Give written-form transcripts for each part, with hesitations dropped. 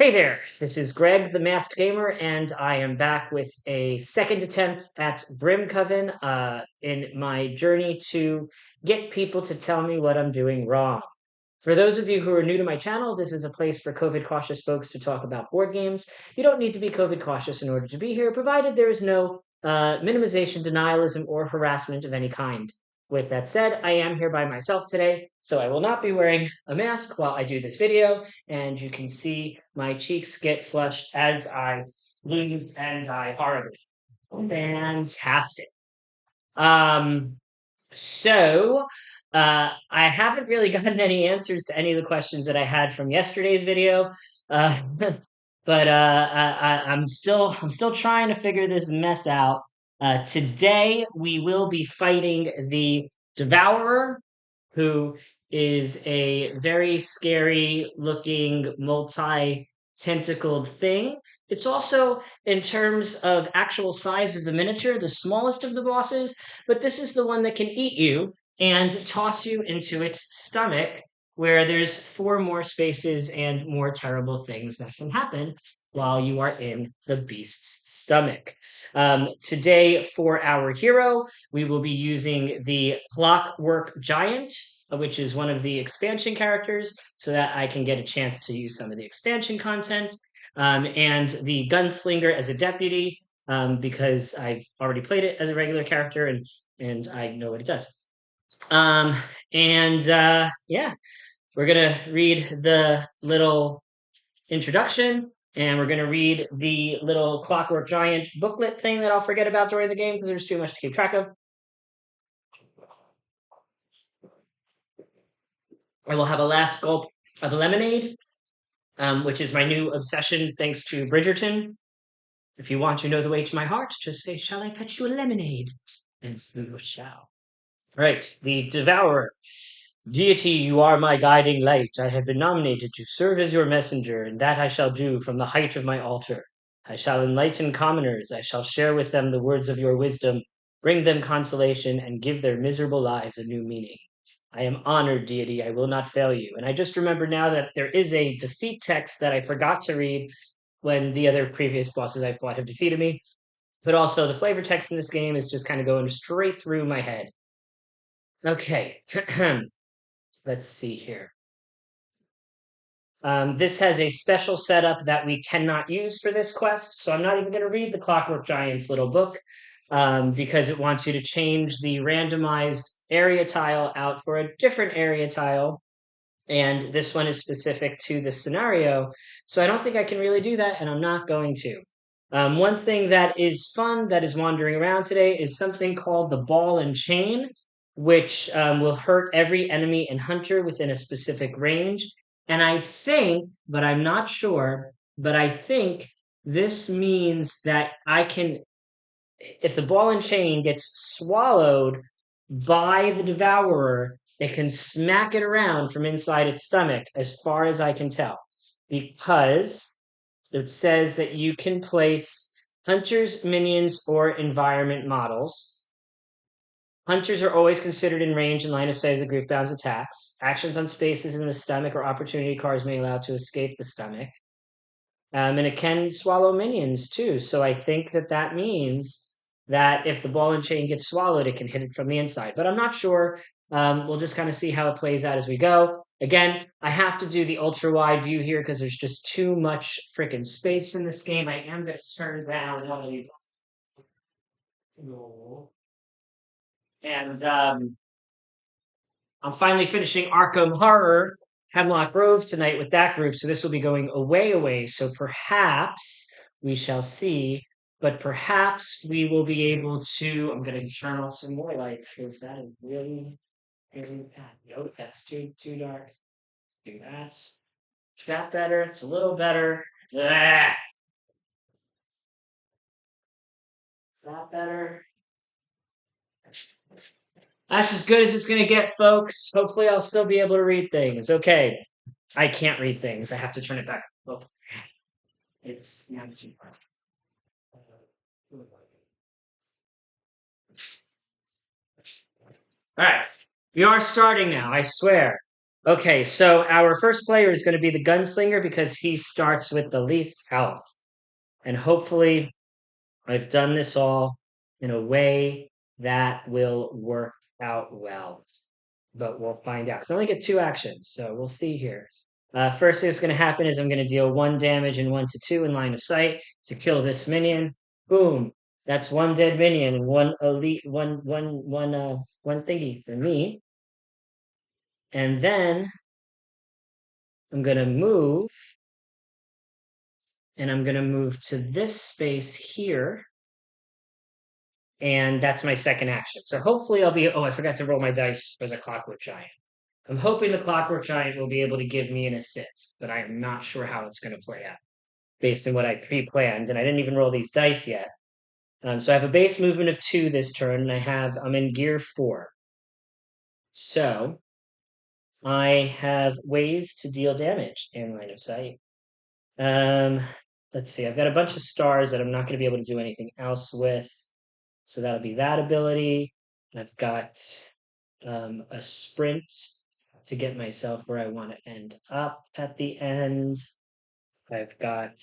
Hey there, this is Greg, the Masked Gamer, and I am back with a second attempt at Grimcoven in my journey to get people to tell me what I'm doing wrong. For those of you who are new to my channel, this is a place for COVID cautious folks to talk about board games. You don't need to be COVID cautious in order to be here, provided there is no minimization, denialism, or harassment of any kind. With that said, I am here by myself today, so I will not be wearing a mask while I do this video, and you can see my cheeks get flushed as I sneeze and die horribly. Fantastic. Um, so, I haven't really gotten any answers to any of the questions that I had from yesterday's video, uh, but I'm still trying to figure this mess out. Today we will be fighting the Devourer, who is a very scary looking multi-tentacled thing. It's also, in terms of actual size of the miniature, the smallest of the bosses, but this is the one that can eat you and toss you into its stomach, where there's four more spaces and more terrible things that can happen while you are in the beast's stomach. Today, for our hero, we will be using the Clockwork Giant, which is one of the expansion characters, so that I can get a chance to use some of the expansion content, and the Gunslinger as a deputy, because I've already played it as a regular character and I know what it does. Um, yeah, we're gonna read the little introduction, and we're gonna read the little Clockwork Giant booklet thing that I'll forget about during the game because there's too much to keep track of. I will have a last gulp of lemonade, which is my new obsession thanks to Bridgerton. If you want to know the way to my heart, just say, "Shall I fetch you a lemonade?" And you shall. Right, the Devourer. Deity, you are my guiding light. I have been nominated to serve as your messenger, and that I shall do from the height of my altar. I shall enlighten commoners. I shall share with them the words of your wisdom, bring them consolation, and give their miserable lives a new meaning. I am honored, deity. I will not fail you. And I just remember now that there is a defeat text that I forgot to read when the other previous bosses I fought have defeated me. But also, the flavor text in this game is just kind of going straight through my head. Okay. Let's see here. This has a special setup that we cannot use for this quest, so I'm not even going to read the Clockwork Giant's little book, because it wants you to change the randomized area tile out for a different area tile, and this one is specific to the scenario, so I don't think I can really do that, and I'm not going to. One thing that is fun that is wandering around today is something called the Ball and Chain, which will hurt every enemy and hunter within a specific range. And I think, but I'm not sure, but I think this means that I can, if the Ball and Chain gets swallowed by the Devourer, it can smack it around from inside its stomach, as far as I can tell, because it says that you can place hunters, minions, or environment models. Hunters are always considered in range and line of sight of the Griefbound's attacks. Actions on spaces in the stomach or opportunity cards may allow to escape the stomach. And it can swallow minions too. So I think that that means that if the Ball and Chain gets swallowed, it can hit it from the inside. But I'm not sure. We'll just kind of see how it plays out as we go. Again, I have to do the ultra wide view here because there's just too much freaking space in this game. I am going to turn down one of these. And I'm finally finishing Arkham Horror Hemlock Grove tonight with that group, so this will be going away. So perhaps we shall see, but perhaps we will be able to. I'm going to turn off some more lights because that is really, really bad. Nope, that's too dark. Do that. Is that better? It's a little better. Ah! Is that better? That's as good as it's going to get, folks. Hopefully, I'll still be able to read things. Okay. I can't read things. I have to turn it back. Oh, it's not too far. All right. We are starting now, I swear. Okay, so our first player is going to be the Gunslinger because he starts with the least health. And hopefully, I've done this all in a way that will work out well. But we'll find out. Because I only get 2 actions, so we'll see here. First thing that's going to happen is I'm going to deal 1 damage and 1 to 2 in line of sight to kill this minion. Boom. That's 1 dead minion and 1 elite, one thingy for me. And then I'm going to move, and I'm going to move to this space here. And that's my second action. So hopefully I'll be, oh, I forgot to roll my dice for the Clockwork Giant. I'm hoping the Clockwork Giant will be able to give me an assist, but I am not sure how it's going to play out based on what I pre-planned. And I didn't even roll these dice yet. So I have a base movement of 2 this turn, and I'm in gear 4. So I have ways to deal damage in line of sight. Let's see, I've got a bunch of stars that I'm not going to be able to do anything else with. So that'll be that ability. I've got a sprint to get myself where I want to end up at the end. I've got,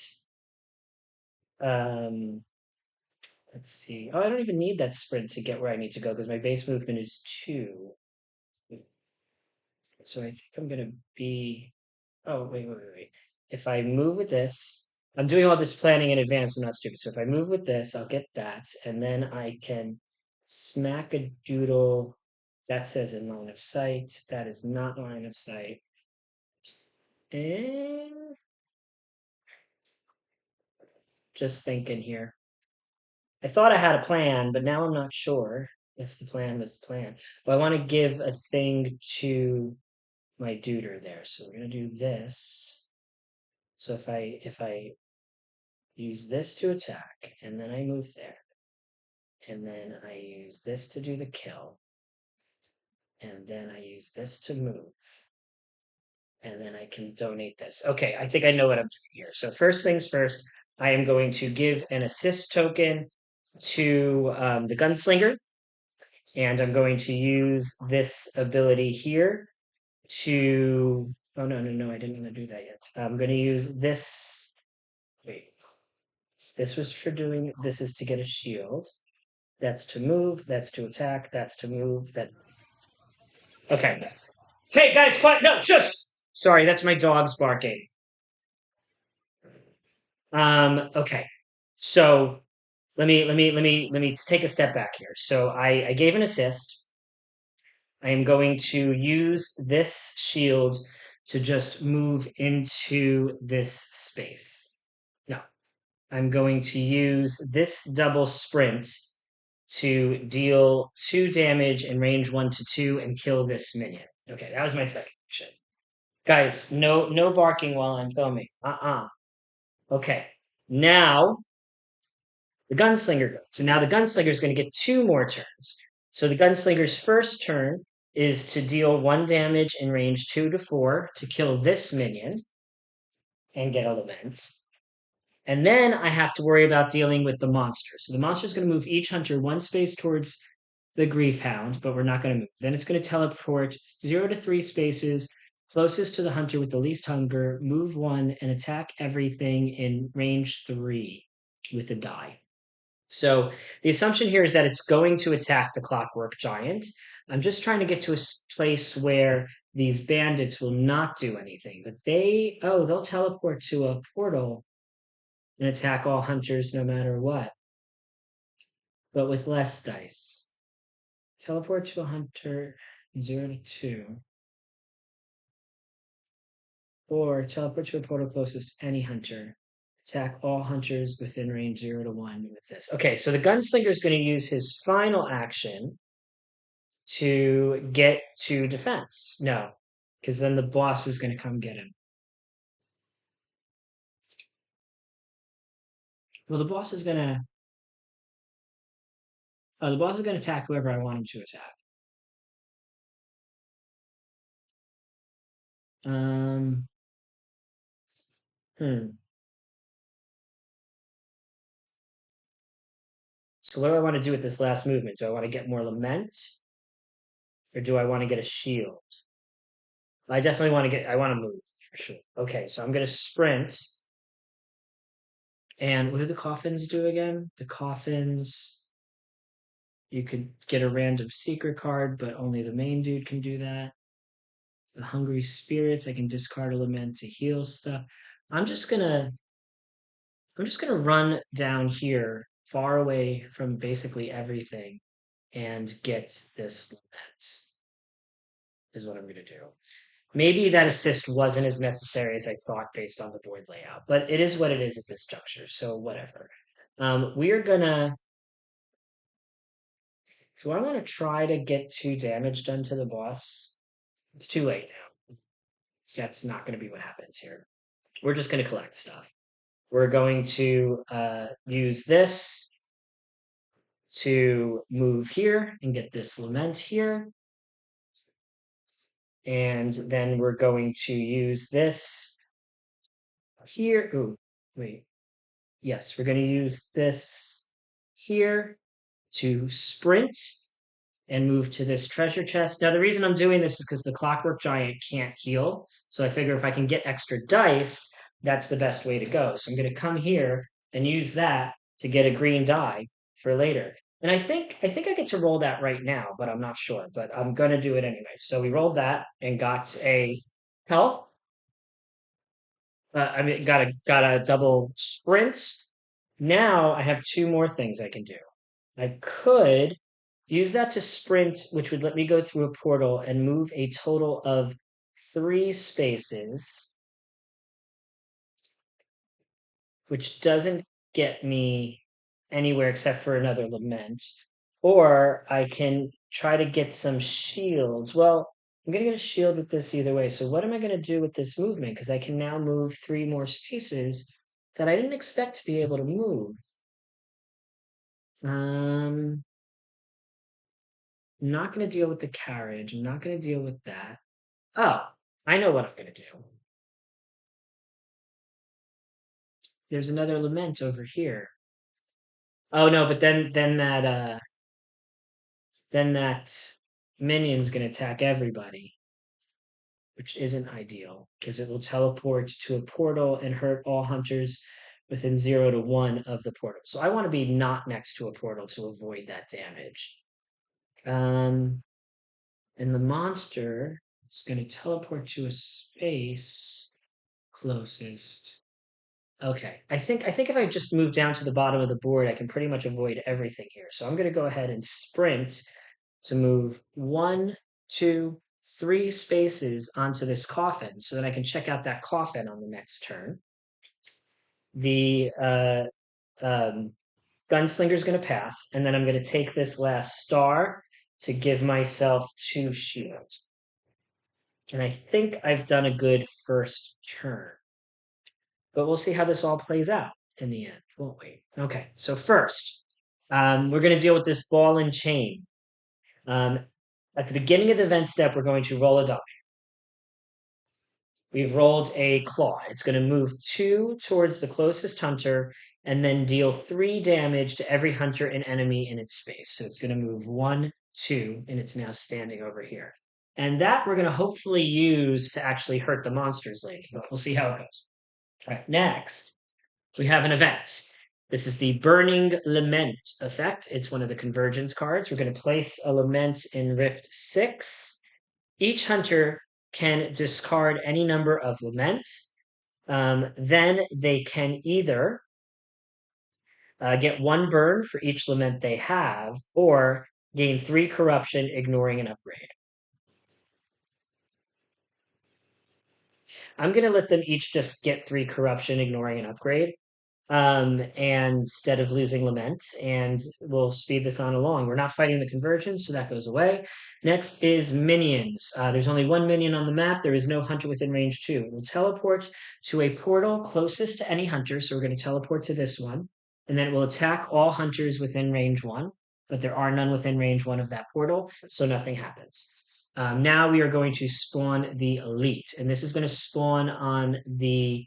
let's see. Oh, I don't even need that sprint to get where I need to go because my base movement is 2. So I think I'm going to be, oh, wait. If I move with this, I'm doing all this planning in advance. I'm not stupid. So if I move with this, I'll get that. And then I can smack a doodle that says in line of sight. That is not line of sight. And just thinking here. I thought I had a plan, but now I'm not sure if the plan was the plan. But I want to give a thing to my duder there. So we're gonna do this. So if I use this to attack, and then I move there, and then I use this to do the kill, and then I use this to move, and then I can donate this. Okay, I think I know what I'm doing here. So first things first, I am going to give an assist token to the Gunslinger, and I'm going to use this ability here to. Oh no! I didn't want to do that yet. I'm going to use this. Wait, this was for doing. This is to get a shield. That's to move. That's to attack. That's to move. That. Okay. Hey guys, quiet! No, shush. Sorry, that's my dog's barking. Okay. So let me take a step back here. So I gave an assist. I am going to use this shield to just move into this space. No, I'm going to use this double sprint to deal 2 damage in range 1 to 2 and kill this minion. Okay, that was my second action. Guys, no barking while I'm filming. Okay. Now the gunslinger goes. So now the gunslinger is going to get 2 more turns. So the gunslinger's first turn is to deal 1 damage in range 2 to 4 to kill this minion and get a lament. And then I have to worry about dealing with the monster. So the monster is going to move each hunter 1 space towards the Grief Hound, but we're not going to move. Then it's going to teleport 0 to 3 spaces closest to the hunter with the least hunger, move 1, and attack everything in range 3 with a die. So the assumption here is that it's going to attack the Clockwork Giant. I'm just trying to get to a place where these bandits will not do anything, but they'll teleport to a portal and attack all hunters no matter what, but with less dice. Teleport to a hunter 0 to 2, or teleport to a portal closest to any hunter. Attack all hunters within range 0 to 1 with this. Okay, so the gunslinger is going to use his final action to get to defense. No, because then the boss is going to come get him. Well, the boss is going to. The boss is going to attack whoever I want him to attack. So what do I want to do with this last movement? Do I want to get more lament? Or do I want to get a shield? I definitely want to I want to move for sure. Okay, so I'm going to sprint. And what do the coffins do again? The coffins, you could get a random secret card, but only the main dude can do that. The hungry spirits, I can discard a lament to heal stuff. I'm just gonna I'm just gonna run down here far away from basically everything and get this lament is what I'm gonna do. Maybe that assist wasn't as necessary as I thought based on the board layout, but it is what it is at this juncture, so whatever. We are gonna So I want to try to get 2 damage done to the boss. It's too late now. That's not going to be what happens here. We're just going to collect stuff. We're going to use this to move here and get this lament here. And then we're going to use this here. Ooh, wait. Yes, we're going to use this here to sprint and move to this treasure chest. Now, the reason I'm doing this is because the Clockwork Giant can't heal. So I figure if I can get extra dice, that's the best way to go. So I'm going to come here and use that to get a green die for later. And I get to roll that right now, but I'm not sure. But I'm going to do it anyway. So we rolled that and got a health. Got a double sprint. Now I have 2 more things I can do. I could use that to sprint, which would let me go through a portal and move a total of 3 spaces, which doesn't get me anywhere except for another lament. Or I can try to get some shields. Well, I'm going to get a shield with this either way. So what am I going to do with this movement? Because I can now move 3 more spaces that I didn't expect to be able to move. I'm not going to deal with the carriage. I'm not going to deal with that. Oh, I know what I'm going to do. There's another lament over here. Oh no, but then that minion's going to attack everybody, which isn't ideal because it will teleport to a portal and hurt all hunters within 0 to 1 of the portal. So I want to be not next to a portal to avoid that damage. And the monster is going to teleport to a space closest. Okay, I think if I just move down to the bottom of the board, I can pretty much avoid everything here. So I'm going to go ahead and sprint to move 1, 2, 3 spaces onto this coffin so that I can check out that coffin on the next turn. The Gunslinger is going to pass, and then I'm going to take this last star to give myself 2 shields. And I think I've done a good first turn. But we'll see how this all plays out in the end, won't we? Okay, so first, we're going to deal with this ball and chain. At the beginning of the event step, we're going to roll a die. We've rolled a claw. It's going to move 2 towards the closest hunter and then deal 3 damage to every hunter and enemy in its space. So it's going to move 1, 2, and it's now standing over here. And that we're going to hopefully use to actually hurt the monsters later, but we'll see how it goes. All right, next, we have an event. This is the Burning Lament effect. It's one of the convergence cards. We're going to place a lament in Rift 6. Each hunter can discard any number of laments. Then they can either get 1 burn for each lament they have, or gain 3 corruption, ignoring an upgrade. I'm going to let them each just get 3 corruption, ignoring an upgrade. And instead of losing lament, and we'll speed this on along. We're not fighting the convergence, so that goes away. Next is minions. There's only 1 minion on the map. There is no hunter within range 2. We'll teleport to a portal closest to any hunter, so we're going to teleport to this one, and then it will attack all hunters within range 1, but there are none within range 1 of that portal, so nothing happens. Now we are going to spawn the elite, and this is going to spawn on the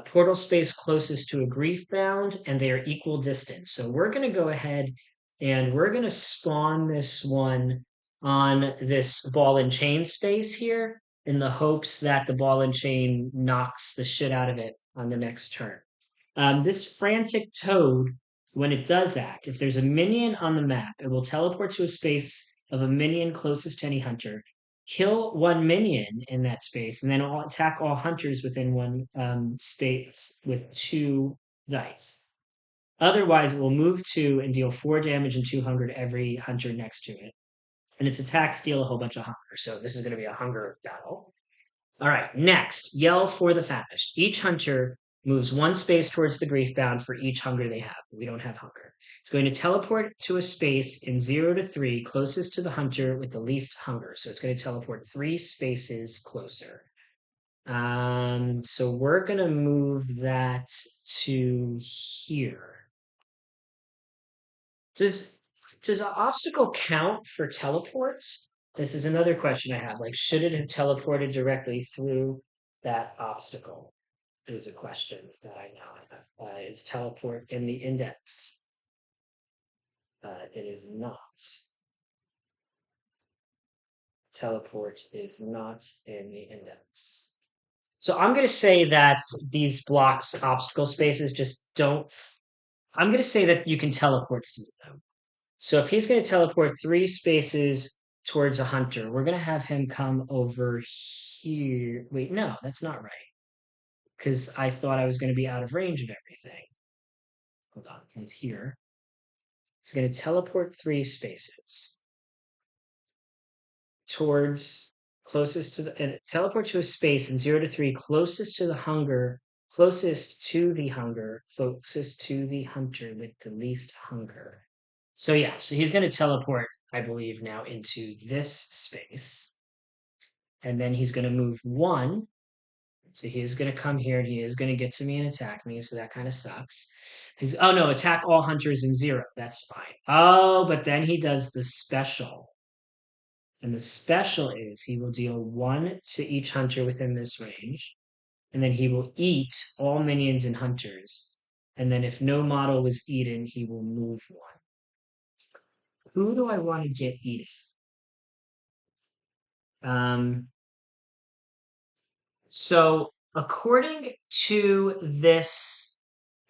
portal space closest to a grief bound, and they are equal distance. So we're going to go ahead and we're going to spawn this one on this ball and chain space here. in the hopes that the ball and chain knocks the shit out of it on the next turn. This frantic toad, when it does act, if there's a minion on the map, it will teleport to a space of a minion closest to any hunter, kill one minion in that space, and then attack all hunters within one space with 2 dice. Otherwise, it will move 2 and deal 4 damage and 2 hunger to every hunter next to it. And its attacks deal a whole bunch of hunger. So this is going to be a hunger battle. All right, next, Yell for the Famished. Each hunter moves 1 space towards the Griefbound for each hunger they have. We don't have hunger. It's going to teleport to a space in 0 to 3 closest to the hunter with the least hunger. So it's going to teleport 3 spaces closer. So we're going to move that to here. Does an obstacle count for teleports? This is another question I have. Like, should it have teleported directly through that obstacle? Is a question that I now have. Is teleport in the index? It is not. Teleport is not in the index. So I'm going to say that these blocks, obstacle spaces, just don't. I'm going to say that you can teleport through them. So if he's going to teleport 3 spaces towards a hunter, we're going to have him come over here. Wait, no, that's not right. Because I thought I was going to be out of range of everything. Hold on, he's here. He's going to teleport 3 spaces towards closest to the and teleport to a space in 0 to 3 closest to the hunger, closest to the hunger, closest to the hunter with the least hunger. So yeah, so he's going to teleport, I believe, now into this space. And then he's going to move 1. So he is going to come here and he is going to get to me and attack me. So that kind of sucks. Oh no, attack all hunters in 0. That's fine. Oh, but then he does the special. And the special is he will deal 1 to each hunter within this range. And then he will eat all minions and hunters. And then if no model was eaten, he will move 1. Who do I want to get eaten? So according to this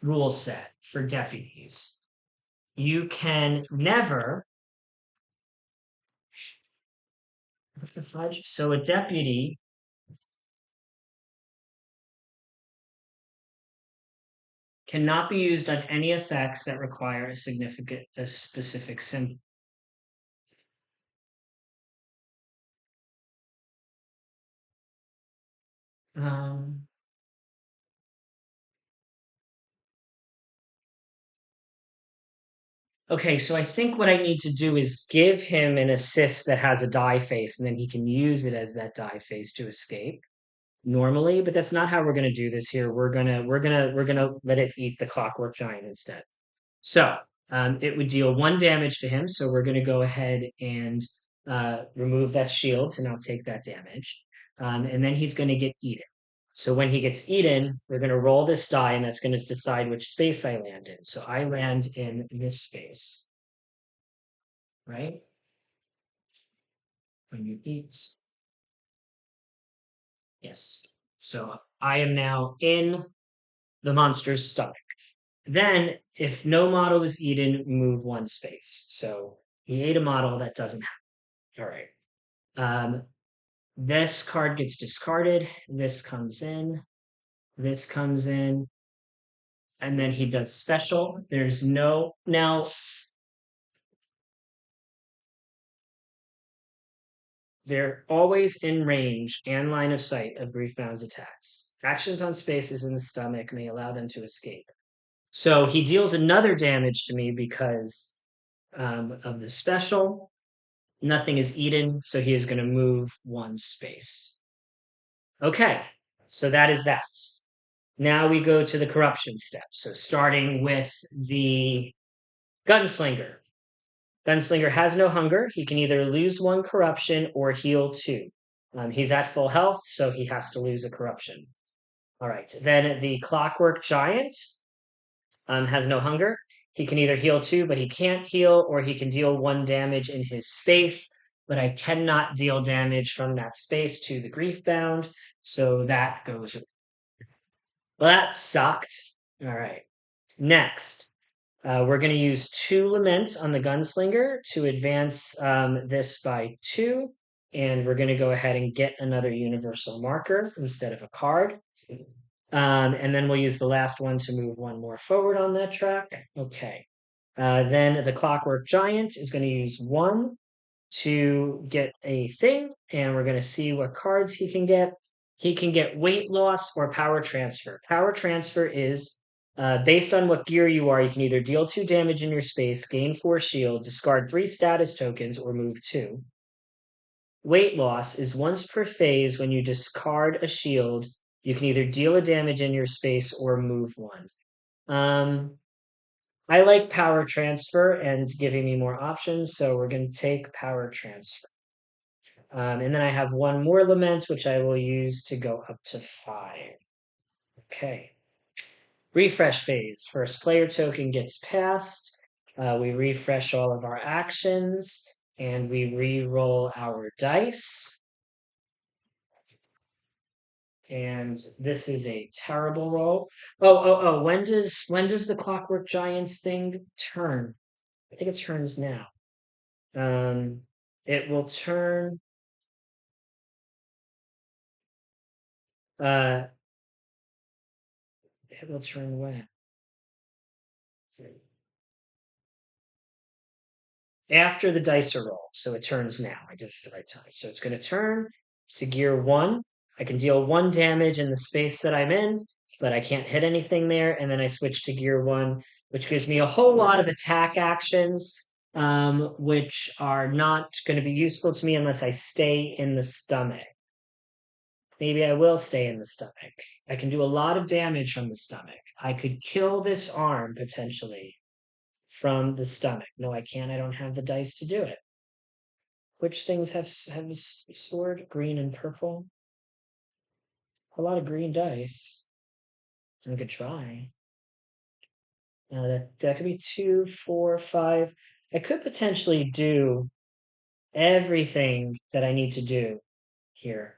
rule set for deputies, you can never. What the fudge? So a deputy cannot be used on any effects that require a specific symbol. Okay, so I think what I need to do is give him an assist that has a die face, and then he can use it as that die face to escape normally, but that's not how we're gonna do this here. We're gonna let it eat the Clockwork Giant instead. So it would deal 1 damage to him. So we're gonna go ahead and remove that shield to now take that damage. And then he's gonna get eaten. So when he gets eaten, we're gonna roll this die, and that's gonna decide which space I land in. So I land in this space, right? When you eat. Yes. So I am now in the monster's stomach. Then, if no model is eaten, move 1 space. So he ate a model that doesn't happen. All right. This card gets discarded. This comes in. This comes in. And then he does special. There's no. Now, they're always in range and line of sight of Griefbound's attacks. Actions on spaces in the stomach may allow them to escape. So he deals another damage to me because of the special. Nothing is eaten, so he is going to move 1 space. Okay, so that is that. Now we go to the corruption step. So starting with the Gunslinger. Gunslinger has no hunger. He can either lose 1 corruption or heal 2. He's at full health, so he has to lose a corruption. All right, then the Clockwork Giant has no hunger. He can either heal 2, but he can't heal, or he can deal 1 damage in his space. but I cannot deal damage from that space to the Griefbound, so that goes. Well, that sucked. All right. Next, we're going to use 2 Laments on the Gunslinger to advance this by 2. And we're going to go ahead and get another universal marker instead of a card. And then we'll use the last one to move 1 more forward on that track. Okay. Then the Clockwork Giant is going to use 1 to get a thing, and we're going to see what cards he can get. He can get weight loss or power transfer. Power transfer is based on what gear you are, you can either deal 2 damage in your space, gain 4 shield, discard 3 status tokens, or move 2. Weight loss is once per phase when you discard a shield, you can either deal a damage in your space or move 1. I like power transfer and giving me more options, so we're going to take power transfer. And then I have 1 more lament, which I will use to go up to 5. Okay. Refresh phase. First player token gets passed. We refresh all of our actions, and we re-roll our dice. And this is a terrible roll. Oh! When does the Clockwork Giants thing turn? I think it turns now. It will turn. It will turn when? After the dice are rolled, so it turns now. I did it at the right time. So it's going to turn to gear 1. I can deal 1 damage in the space that I'm in, but I can't hit anything there. And then I switch to gear 1, which gives me a whole lot of attack actions, which are not going to be useful to me unless I stay in the stomach. Maybe I will stay in the stomach. I can do a lot of damage from the stomach. I could kill this arm potentially from the stomach. No, I can't. I don't have the dice to do it. Which things have a sword? Green and purple. A lot of green dice. I could try. That could be 2, 4, 5. I could potentially do everything that I need to do here.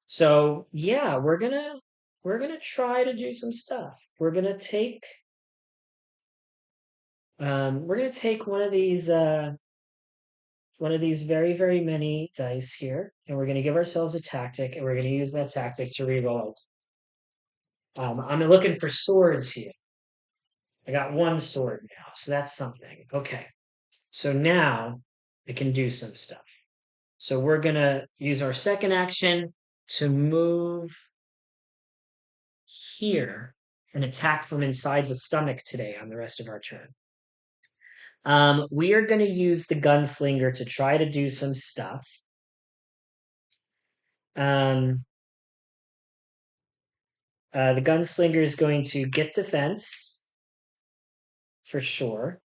So yeah, we're gonna try to do some stuff. We're gonna take one of these very, very many dice here, and we're gonna give ourselves a tactic, and we're gonna use that tactic to reroll it. I'm looking for swords here. I got 1 sword now, so that's something. Okay. So now I can do some stuff. So we're gonna use our second action to move here and attack from inside the stomach today on the rest of our turn. We are going to use the Gunslinger to try to do some stuff. The Gunslinger is going to get defense for sure,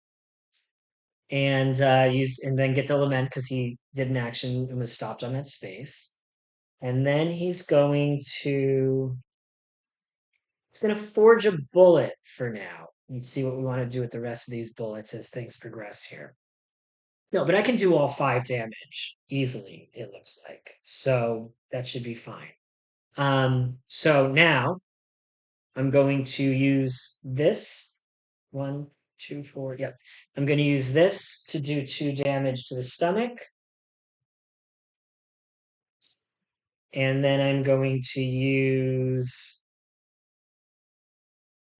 and then get the lament because he did an action and was stopped on that space. And then he's going to forge a bullet for now and see what we want to do with the rest of these bullets as things progress here. No, but I can do all 5 damage easily, it looks like. So that should be fine. So now I'm going to use this. 1, 2, 4. Yep. I'm going to use this to do 2 damage to the stomach. And then I'm going to use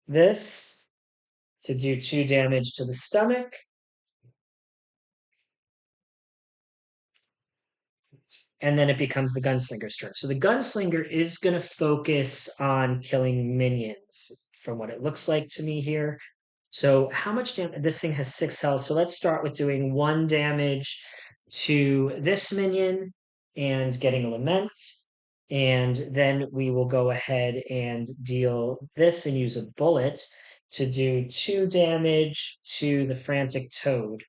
this to do 2 damage to the stomach. And then it becomes the Gunslinger's turn. So the Gunslinger is going to focus on killing minions, from what it looks like to me here. So how much damage? This thing has 6 health. So let's start with doing 1 damage to this minion and getting a lament. And then we will go ahead and deal this and use a bullet to do 2 damage to the Frantic Toad.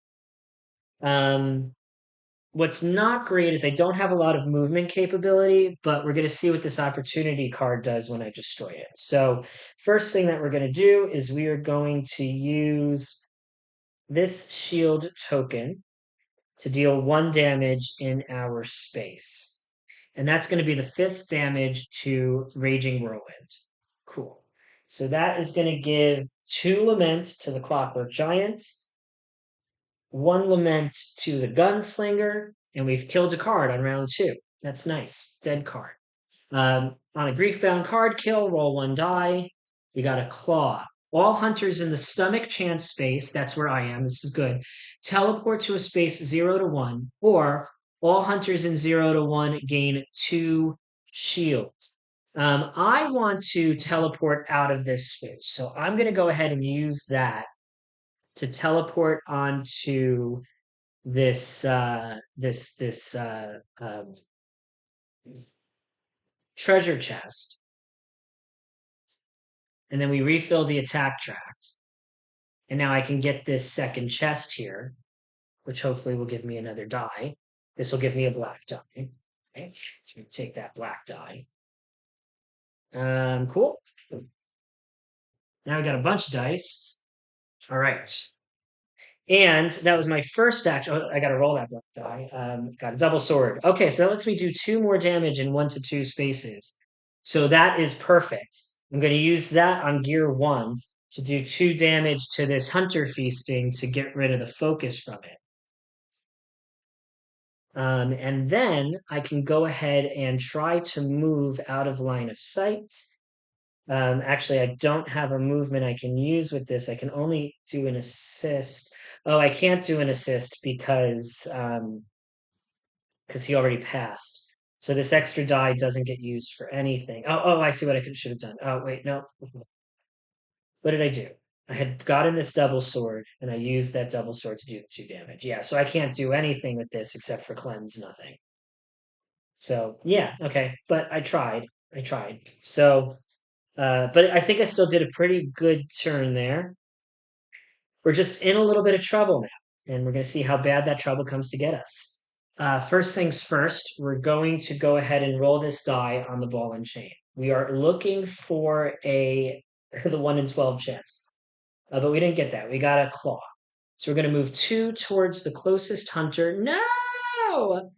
What's not great is I don't have a lot of movement capability, but we're going to see what this opportunity card does when I destroy it. So first thing that we're going to do is we are going to use this shield token to deal 1 damage in our space. And that's going to be the 5th damage to Raging Whirlwind. Cool. So that is going to give 2 Lament to the Clockwork Giant, 1 Lament to the Gunslinger, and we've killed a card on round 2. That's nice. Dead card. On a Griefbound card kill, roll 1 die. We got a Claw. All hunters in the stomach chance space, that's where I am, this is good, teleport to a space 0 to 1, or all hunters in 0 to 1 gain 2 shield. I want to teleport out of this space, so I'm going to go ahead and use that to teleport onto this treasure chest, and then we refill the attack track. And now I can get this second chest here, which hopefully will give me another die. This will give me a black die. Okay, so take that black die. Cool. Now we got a bunch of dice. All right. And that was my first action. Oh, I got to roll that black die. Got a double sword. Okay, so that lets me do 2 more damage in 1 to 2 spaces. So that is perfect. I'm going to use that on gear 1 to do 2 damage to this Hunter Feasting to get rid of the focus from it. And then I can go ahead and try to move out of line of sight. Actually, I don't have a movement I can use with this. I can only do an assist. Oh, I can't do an assist because he already passed. So this extra die doesn't get used for anything. Oh, I see what I should have done. Oh, wait, no. What did I do? I had gotten this double sword, and I used that double sword to do 2 damage. Yeah, so I can't do anything with this except for cleanse nothing. So, yeah, okay. But I tried. So, but I think I still did a pretty good turn there. We're just in a little bit of trouble now, and we're going to see how bad that trouble comes to get us. First things first, we're going to go ahead and roll this die on the ball and chain. We are looking for the 1 in 12 chance, but we didn't get that. We got a claw. So we're going to move 2 towards the closest hunter. No!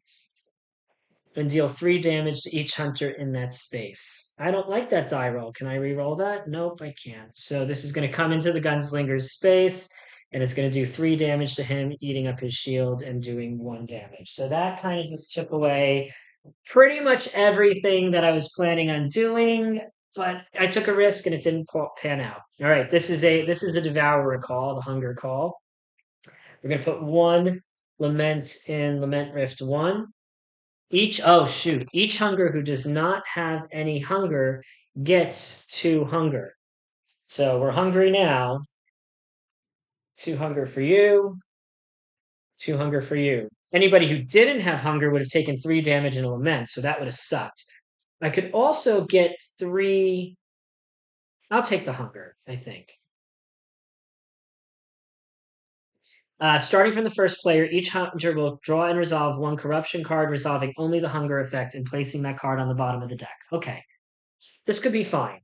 And deal 3 damage to each hunter in that space. I don't like that die roll. Can I re-roll that? Nope, I can't. So this is going to come into the Gunslinger's space, and it's going to do 3 damage to him, eating up his shield and doing 1 damage. So that kind of just took away pretty much everything that I was planning on doing, but I took a risk and it didn't pan out. All right, this is a Devourer call, the Hunger call. We're going to put 1 Lament in Lament Rift 1. Each hunger who does not have any hunger gets 2 hunger. So we're hungry now. 2 hunger for you. 2 hunger for you. Anybody who didn't have hunger would have taken 3 damage in a lament, so that would have sucked. I could also get 3. I'll take the hunger, I think. Starting from the first player, each hunter will draw and resolve 1 corruption card, resolving only the hunger effect and placing that card on the bottom of the deck. Okay. This could be fine.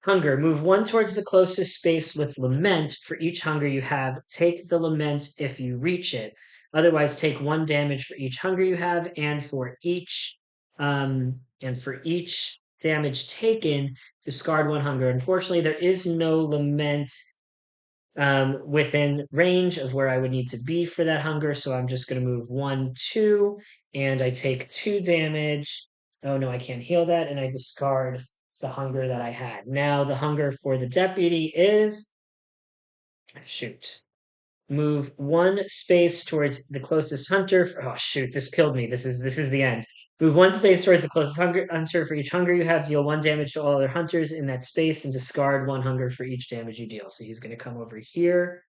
Hunger. Move 1 towards the closest space with Lament. For each hunger you have, take the Lament if you reach it. Otherwise, take 1 damage for each hunger you have, and for each damage taken, discard 1 hunger. Unfortunately, there is no Lament within range of where I would need to be for that hunger, so I'm just going to move 1, 2, and I take 2 damage. Oh no, I can't heal that, and I discard the hunger that I had. Now the hunger for the deputy is move 1 space towards the closest hunter. Oh shoot, this killed me. This is the end. Move 1 space towards the closest hunter. For each hunger you have, deal 1 damage to all other hunters in that space and discard 1 hunger for each damage you deal. So he's going to come over here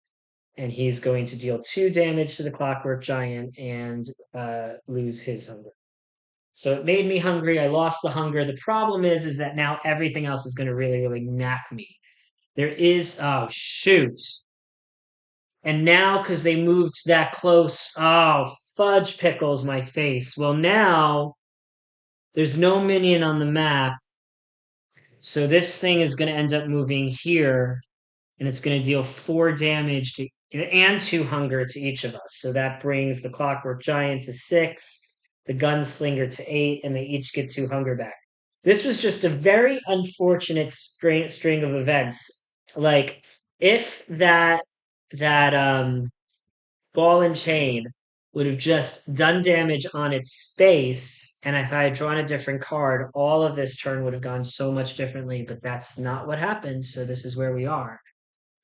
and he's going to deal 2 damage to the Clockwork Giant and lose his hunger. So it made me hungry. I lost the hunger. The problem is that now everything else is going to really, really knack me. Oh shoot. And now, because they moved that close, oh, fudge pickles my face. Well, now there's no minion on the map. So this thing is going to end up moving here, and it's going to deal 4 damage to and 2 hunger to each of us. So that brings the Clockwork Giant to 6, the Gunslinger to 8, and they each get 2 hunger back. This was just a very unfortunate string of events. Like if that ball and chain would have just done damage on its space, and if I had drawn a different card, all of this turn would have gone so much differently. But that's not what happened. So this is where we are.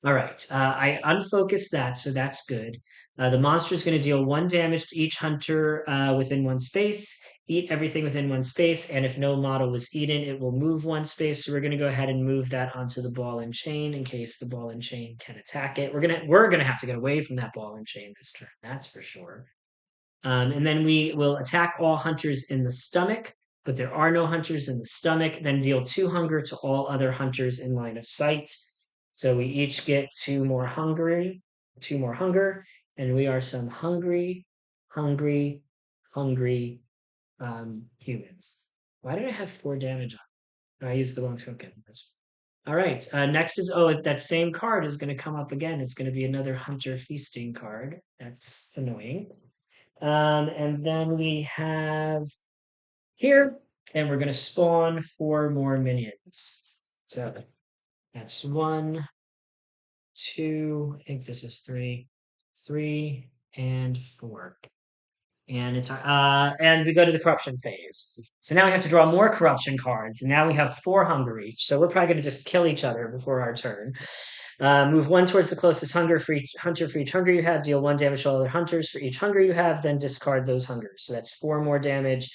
All right, I unfocused that, so that's good. The monster is going to deal 1 damage to each hunter within 1 space, eat everything within 1 space, and if no model was eaten, it will move 1 space. So we're going to go ahead and move that onto the ball and chain in case the ball and chain can attack it. We're gonna have to get away from that ball and chain this turn, that's for sure. And then we will attack all hunters in the stomach, but there are no hunters in the stomach. Then deal 2 hunger to all other hunters in line of sight. So we each get 2 more hunger, and we are some hungry humans. Why did I have 4 damage on? I used the wrong token. All right. Next is that same card is going to come up again. It's going to be another hunter feasting card. That's annoying. And then we have here, and we're going to spawn 4 more minions. So that's 1, 2, I think this is 3 and 4. And and we go to the corruption phase. So now we have to draw more corruption cards, and now we have 4 hunger each. So we're probably going to just kill each other before our turn. Move 1 towards the closest hunter for each hunger you have. Deal 1 damage to all other hunters for each hunger you have. Then discard those hungers. So that's 4 more damage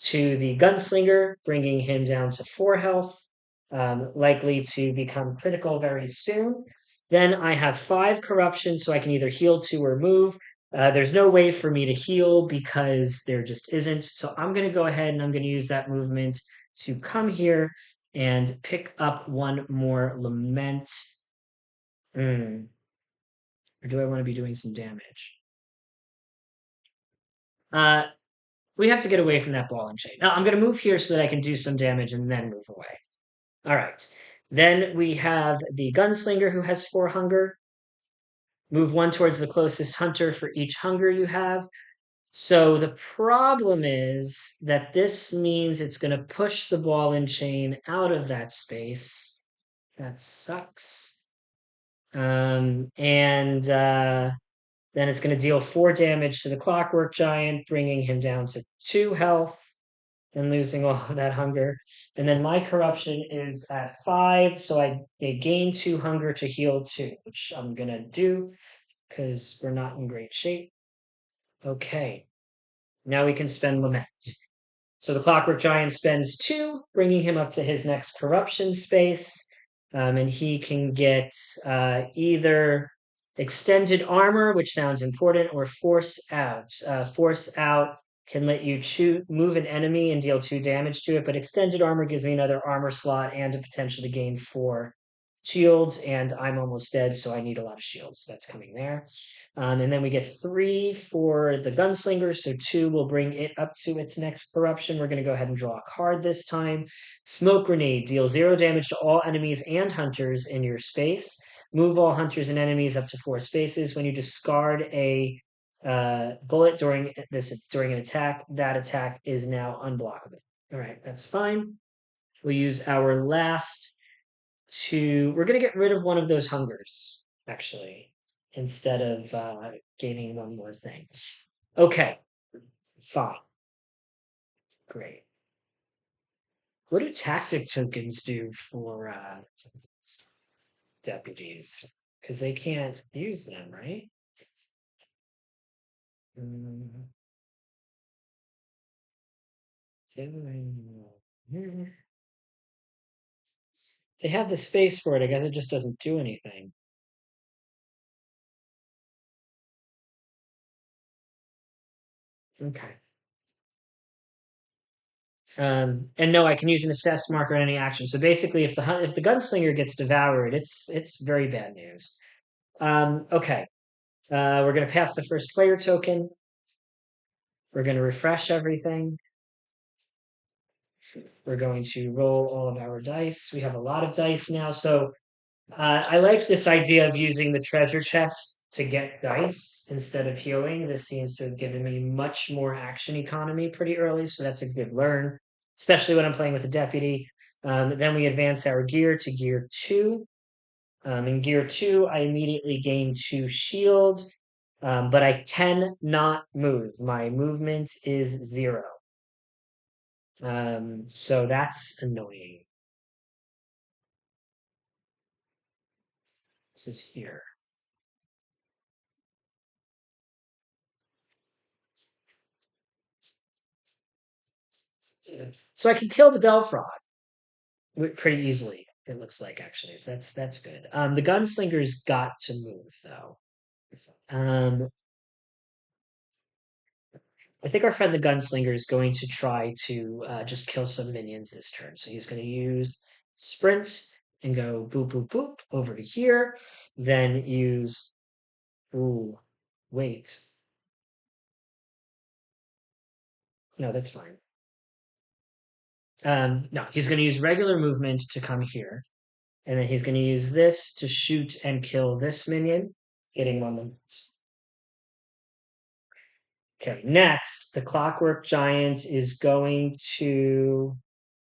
to the Gunslinger, bringing him down to 4 health. Likely to become critical very soon. Then I have 5 corruption, so I can either heal 2 or move. There's no way for me to heal because there just isn't. So I'm going to go ahead and I'm going to use that movement to come here and pick up 1 more lament. Or do I want to be doing some damage? We have to get away from that ball and chain. Now I'm going to move here so that I can do some damage and then move away. All right. Then we have the Gunslinger who has 4 hunger. Move 1 towards the closest hunter for each hunger you have. So the problem is that this means it's going to push the ball and chain out of that space. That sucks. And then it's going to deal 4 damage to the Clockwork Giant, bringing him down to 2 health and losing all of that hunger. And then my corruption is at 5, so I gain 2 hunger to heal 2, which I'm going to do because we're not in great shape. Okay. Now we can spend Lament. So the Clockwork Giant spends 2, bringing him up to his next corruption space. And he can get either extended armor, which sounds important, or force out. Force out can let you move an enemy and deal 2 damage to it, but extended armor gives me another armor slot and a potential to gain 4 shields, and I'm almost dead, so I need a lot of shields. That's coming there. And then we get 3 for the Gunslinger, so 2 will bring it up to its next corruption. We're going to go ahead and draw a card this time. Smoke Grenade. Deal 0 damage to all enemies and hunters in your space. Move all hunters and enemies up to 4 spaces. When you discard a bullet during an attack, that attack is now unblockable. All right, that's fine. We'll use our last we're going to get rid of one of those hungers, actually, instead of gaining 1 more thing. Okay, fine. Great. What do tactic tokens do for deputies? Because they can't use them, right? They have the space for it. I guess it just doesn't do anything. Okay. And no, I can use an assessed marker in any action. So basically, if the Gunslinger gets devoured, it's very bad news. Okay. We're going to pass the first player token. We're going to refresh everything. We're going to roll all of our dice. We have a lot of dice now. So I like this idea of using the treasure chest to get dice instead of healing. This seems to have given me much more action economy pretty early, so that's a good learn, especially when I'm playing with a deputy. Then we advance our gear to gear 2. In gear 2, I immediately gain 2 shield, but I cannot move. My movement is 0. So that's annoying. This is here. So I can kill the Belfrog pretty easily. It looks like actually, so that's good. The Gunslinger's got to move though. Um, I think our friend the Gunslinger is going to try to just kill some minions this turn. So he's going to use sprint and go boop boop boop over to here. Then use ooh, wait. No, that's fine. No, he's going to use regular movement to come here. And then he's going to use this to shoot and kill this minion, getting 1 minute. Okay, next, the Clockwork Giant is going to.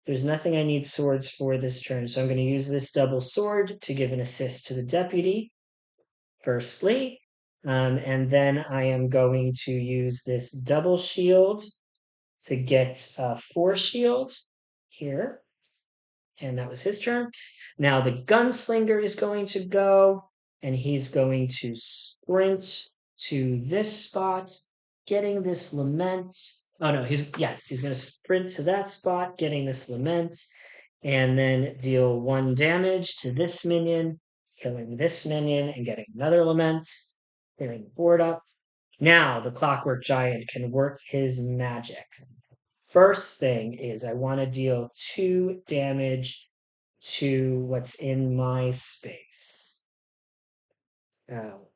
There's nothing I need swords for this turn, so I'm going to use this double sword to give an assist to the deputy, firstly. And then I am going to use this double shield to get 4 shield here. And that was his turn. Now the Gunslinger is going to go, and he's going to sprint to this spot, getting this lament. Oh no, he's going to sprint to that spot, getting this lament, and then deal 1 damage to this minion, killing this minion, and getting another lament, clearing the board up. Now the Clockwork Giant can work his magic. First thing is I want to deal 2 damage to what's in my space. Oh,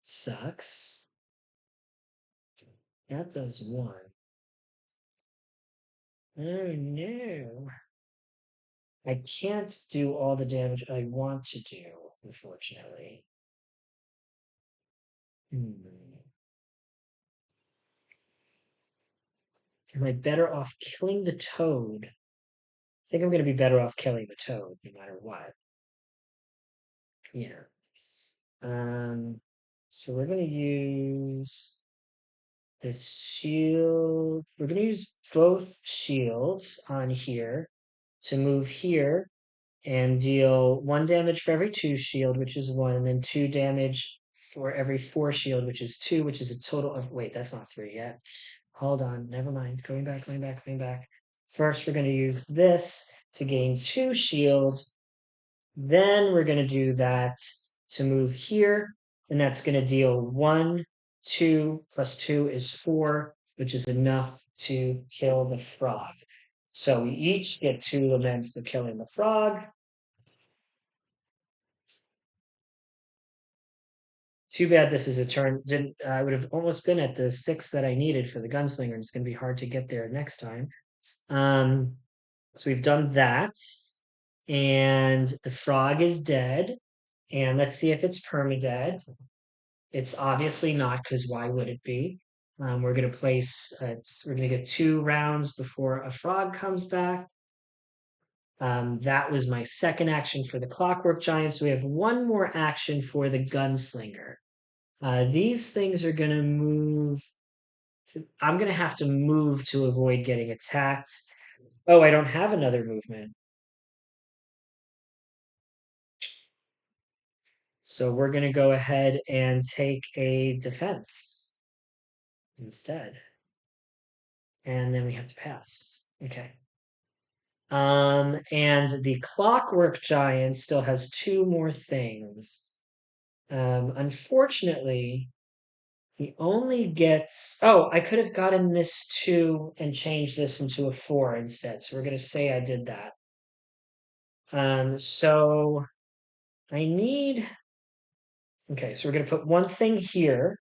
sucks. That does 1. Oh no. I can't do all the damage I want to do, unfortunately. Am I better off killing the toad? I think I'm going to be better off killing the toad, no matter what. Yeah. So we're going to use this shield. We're going to use both shields on here to move here and deal 1 damage for every 2 shield, which is 1, and then 2 damage for every 4 shield, which is 2, which is a total of, wait, that's not 3 yet. Hold on, never mind. Going back, going back, going back. First, we're going to use this to gain 2 shields. Then we're going to do that to move here, and that's going to deal 1, 2, plus 2 is 4, which is enough to kill the frog. So we each get 2 laments for killing the frog. Too bad this is a turn. Didn't I would have almost been at the 6 that I needed for the Gunslinger. It's going to be hard to get there next time. So we've done that, and the frog is dead. And let's see if it's permadead. It's obviously not, because why would it be? We're going to place. We're going to get 2 rounds before a frog comes back. That was my second action for the Clockwork Giant. So we have 1 more action for the Gunslinger. These things are going to move. I'm going to have to move to avoid getting attacked. Oh, I don't have another movement. So we're going to go ahead and take a defense instead. And then we have to pass. Okay. And the Clockwork Giant still has 2 more things. Unfortunately, he only gets. Oh, I could have gotten this 2 and changed this into a 4 instead. So we're going to say I did that. So I need. Okay, so we're going to put 1 thing here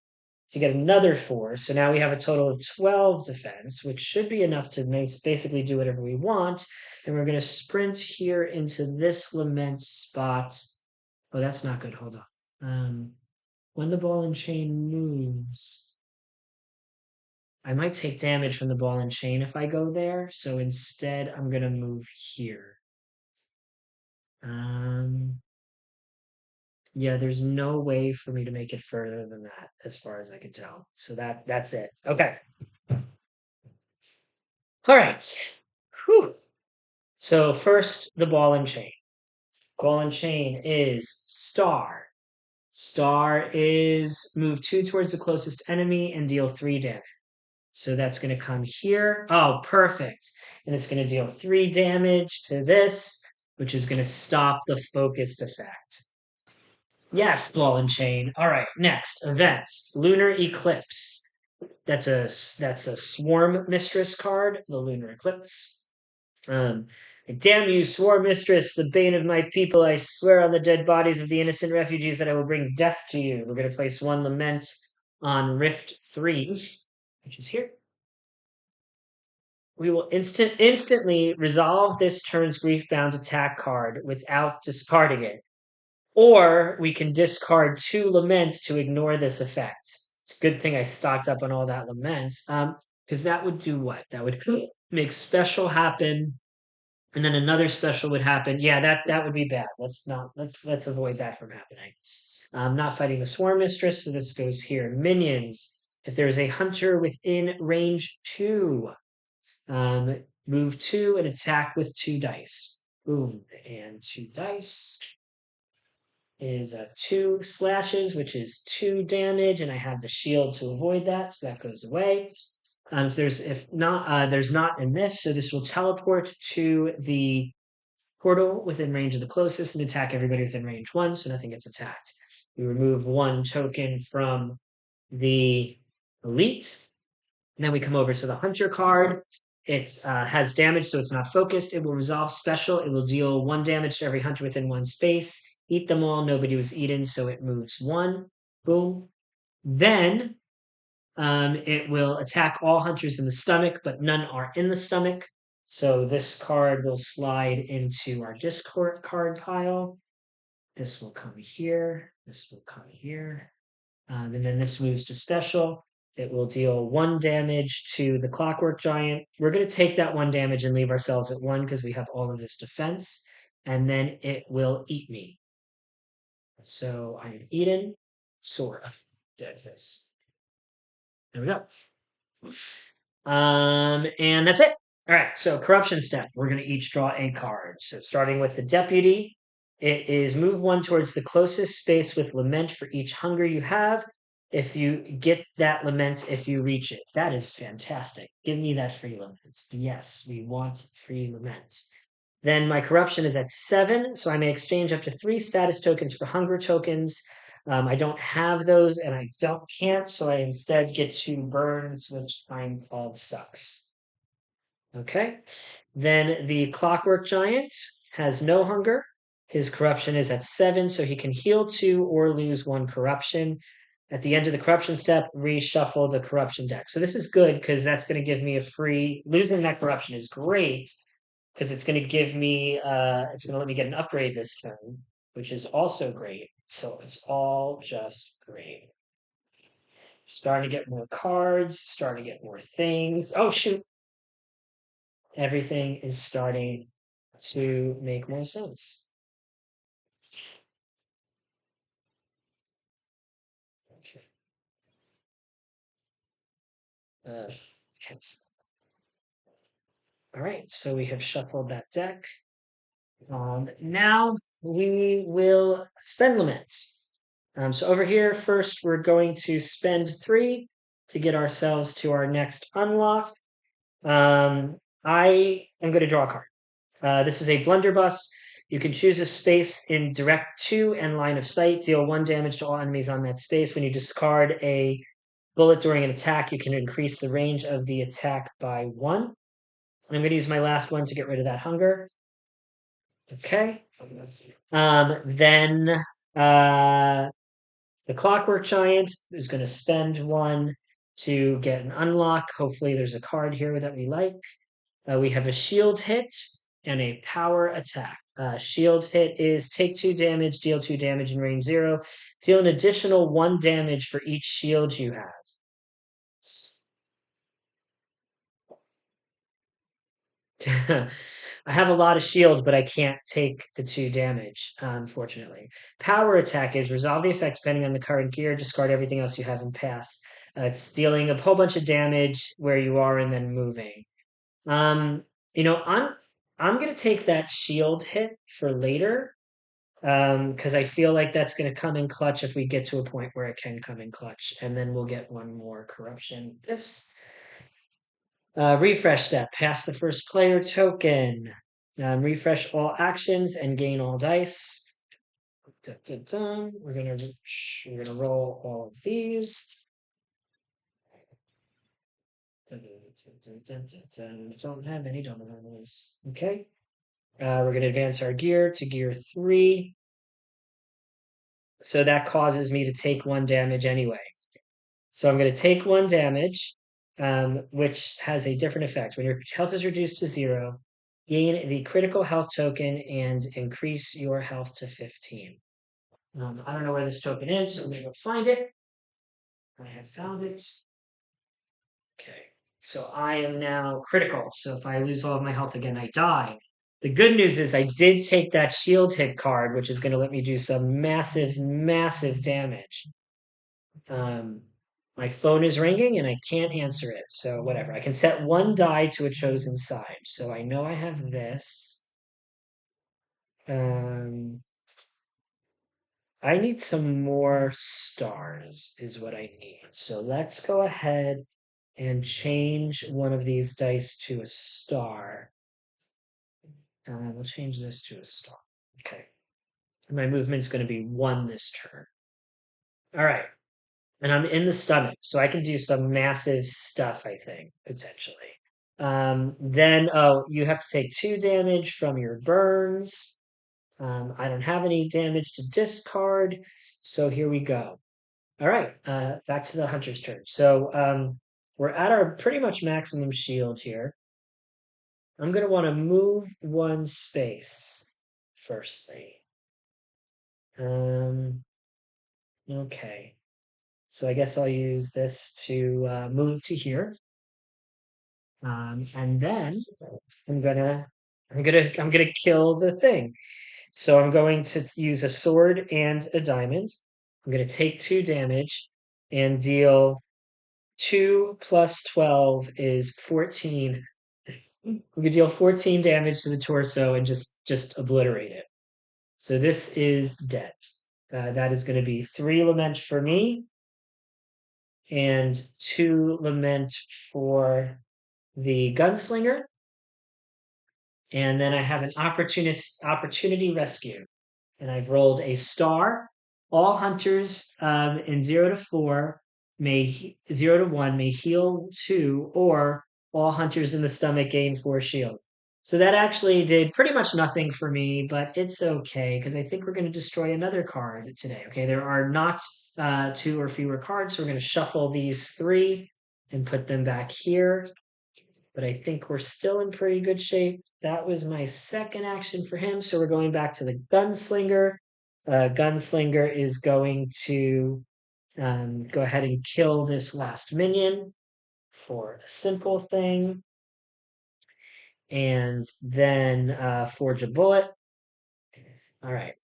to get another 4. So now we have a total of 12 defense, which should be enough to basically do whatever we want. And we're going to sprint here into this lament spot. Oh, that's not good. Hold on. When the ball and chain moves, I might take damage from the ball and chain if I go there. So instead, I'm going to move here. Yeah, there's no way for me to make it further than that, as far as I can tell. So that's it. Okay. All right. Whew. So first, the ball and chain. Ball and chain is star. Star is move 2 towards the closest enemy and deal 3 damage. So that's going to come here. Oh, perfect. And it's going to deal 3 damage to this, which is going to stop the focused effect. Yes, ball and chain. All right, next events. Lunar Eclipse. That's a Swarm Mistress card, the Lunar Eclipse. Damn you, Swarm Mistress, the bane of my people. I swear on the dead bodies of the innocent refugees that I will bring death to you. We're going to place 1 lament on Rift 3, which is here. We will instantly resolve this turn's grief-bound attack card without discarding it. Or we can discard 2 lament to ignore this effect. It's a good thing I stocked up on all that lament. Because that would do what? That would make special happen, and then another special would happen. Yeah, that would be bad. Let's avoid that from happening. I'm not fighting the Swarm Mistress, so this goes here. Minions. If there is a hunter within range 2, move 2 and attack with 2 dice. Boom, and 2 dice is 2 slashes, which is 2 damage, and I have the shield to avoid that, so that goes away. There's not in this, so this will teleport to the portal within range of the closest and attack everybody within range 1, so nothing gets attacked. We remove 1 token from the elite, and then we come over to the hunter card. It has damage, so it's not focused. It will resolve special. It will deal 1 damage to every hunter within 1 space. Eat them all. Nobody was eaten, so it moves 1. Boom. Then it will attack all hunters in the stomach, but none are in the stomach. So this card will slide into our discard card pile. This will come here. This will come here. And then this moves to special. It will deal 1 damage to the Clockwork Giant. We're going to take that 1 damage and leave ourselves at 1 because we have all of this defense. And then it will eat me. So I am eaten, sort of. Dead this. There we go. And that's it. All right, so corruption step. We're going to each draw a card. So starting with the deputy, it is move 1 towards the closest space with lament for each hunger you have. If you get that lament, if you reach it, that is fantastic. Give me that free lament. Yes, we want free lament. Then my corruption is at 7, so I may exchange up to 3 status tokens for hunger tokens. I don't have those, and I can't, so I instead get 2 burns, which I'm called sucks. Okay. Then the Clockwork Giant has no hunger. His corruption is at 7, so he can heal 2 or lose 1 corruption. At the end of the corruption step, reshuffle the corruption deck. So this is good because that's going to give me a free. Losing that corruption is great because it's going to give me. It's going to let me get an upgrade this turn, which is also great. So it's all just great. Starting to get more cards, starting to get more things. Oh, shoot. Everything is starting to make more sense. Okay. Okay. All right, so we have shuffled that deck. Now we will spend limits. So over here, first we're going to spend 3 to get ourselves to our next unlock. I am going to draw a card. This is a blunderbuss. You can choose a space in direct 2 and line of sight. Deal 1 damage to all enemies on that space. When you discard a bullet during an attack, you can increase the range of the attack by 1. And I'm going to use my last one to get rid of that hunger. Okay. Then The Clockwork Giant is going to spend one to get an unlock. Hopefully, there's a card here that we like. We have a shield hit and a power attack. Shield hit is take 2 damage, deal 2 damage in range 0. Deal an additional 1 damage for each shield you have. I have a lot of shields, but I can't take the 2 damage, unfortunately. Power attack is resolve the effect depending on the current gear, discard everything else you have in pass. It's dealing a whole bunch of damage where you are and then moving. Um, you know, I'm gonna take that shield hit for later. Because I feel like that's gonna come in clutch if we get to a point where it can come in clutch, and then we'll get one more corruption. This refresh step, pass the first player token. Refresh all actions and gain all dice. Dun, dun, dun. We're gonna roll all of these. Dun, dun, dun, dun, dun. Don't have any dominoes. Okay. We're gonna advance our gear to gear 3. So that causes me to take 1 damage anyway. So I'm going to take 1 damage, which has a different effect. When your health is reduced to 0, gain the critical health token and increase your health to 15. I don't know where this token is, so I'm going to go find it. I have found it. Okay, so I am now critical. So if I lose all of my health again, I die. The good news is I did take that shield hit card, which is going to let me do some massive, massive damage. My phone is ringing and I can't answer it. So whatever. I can set 1 die to a chosen side. So I know I have this. I need some more stars is what I need. So let's go ahead and change one of these dice to a star. We'll change this to a star. Okay. My movement's going to be 1 this turn. All right. And I'm in the stomach, so I can do some massive stuff, I think, potentially. Then, oh, you have to take 2 damage from your burns. I don't have any damage to discard, so here we go. All right, back to the hunter's turn. So we're at our pretty much maximum shield here. I'm going to want to move 1 space, firstly. Okay. So I guess I'll use this to move to here. And then I'm gonna kill the thing. So I'm going to use a sword and a diamond. I'm gonna take 2 damage and deal 2 plus 12 is 14. We could deal 14 damage to the torso and just obliterate it. So this is dead. That is going to be 3 lament for me and 2 lament for the gunslinger. And then I have an opportunity rescue. And I've rolled a star. All hunters in 0 to 4 may 0 to 1 may heal 2, or all hunters in the stomach gain 4 shield. So that actually did pretty much nothing for me, but it's okay because I think we're going to destroy another card today. Okay, there are not 2 or fewer cards, so we're going to shuffle these 3 and put them back here. But I think we're still in pretty good shape. That was my second action for him. So we're going back to the Gunslinger. Gunslinger is going to go ahead and kill this last minion for a simple thing. And then forge a bullet. All right.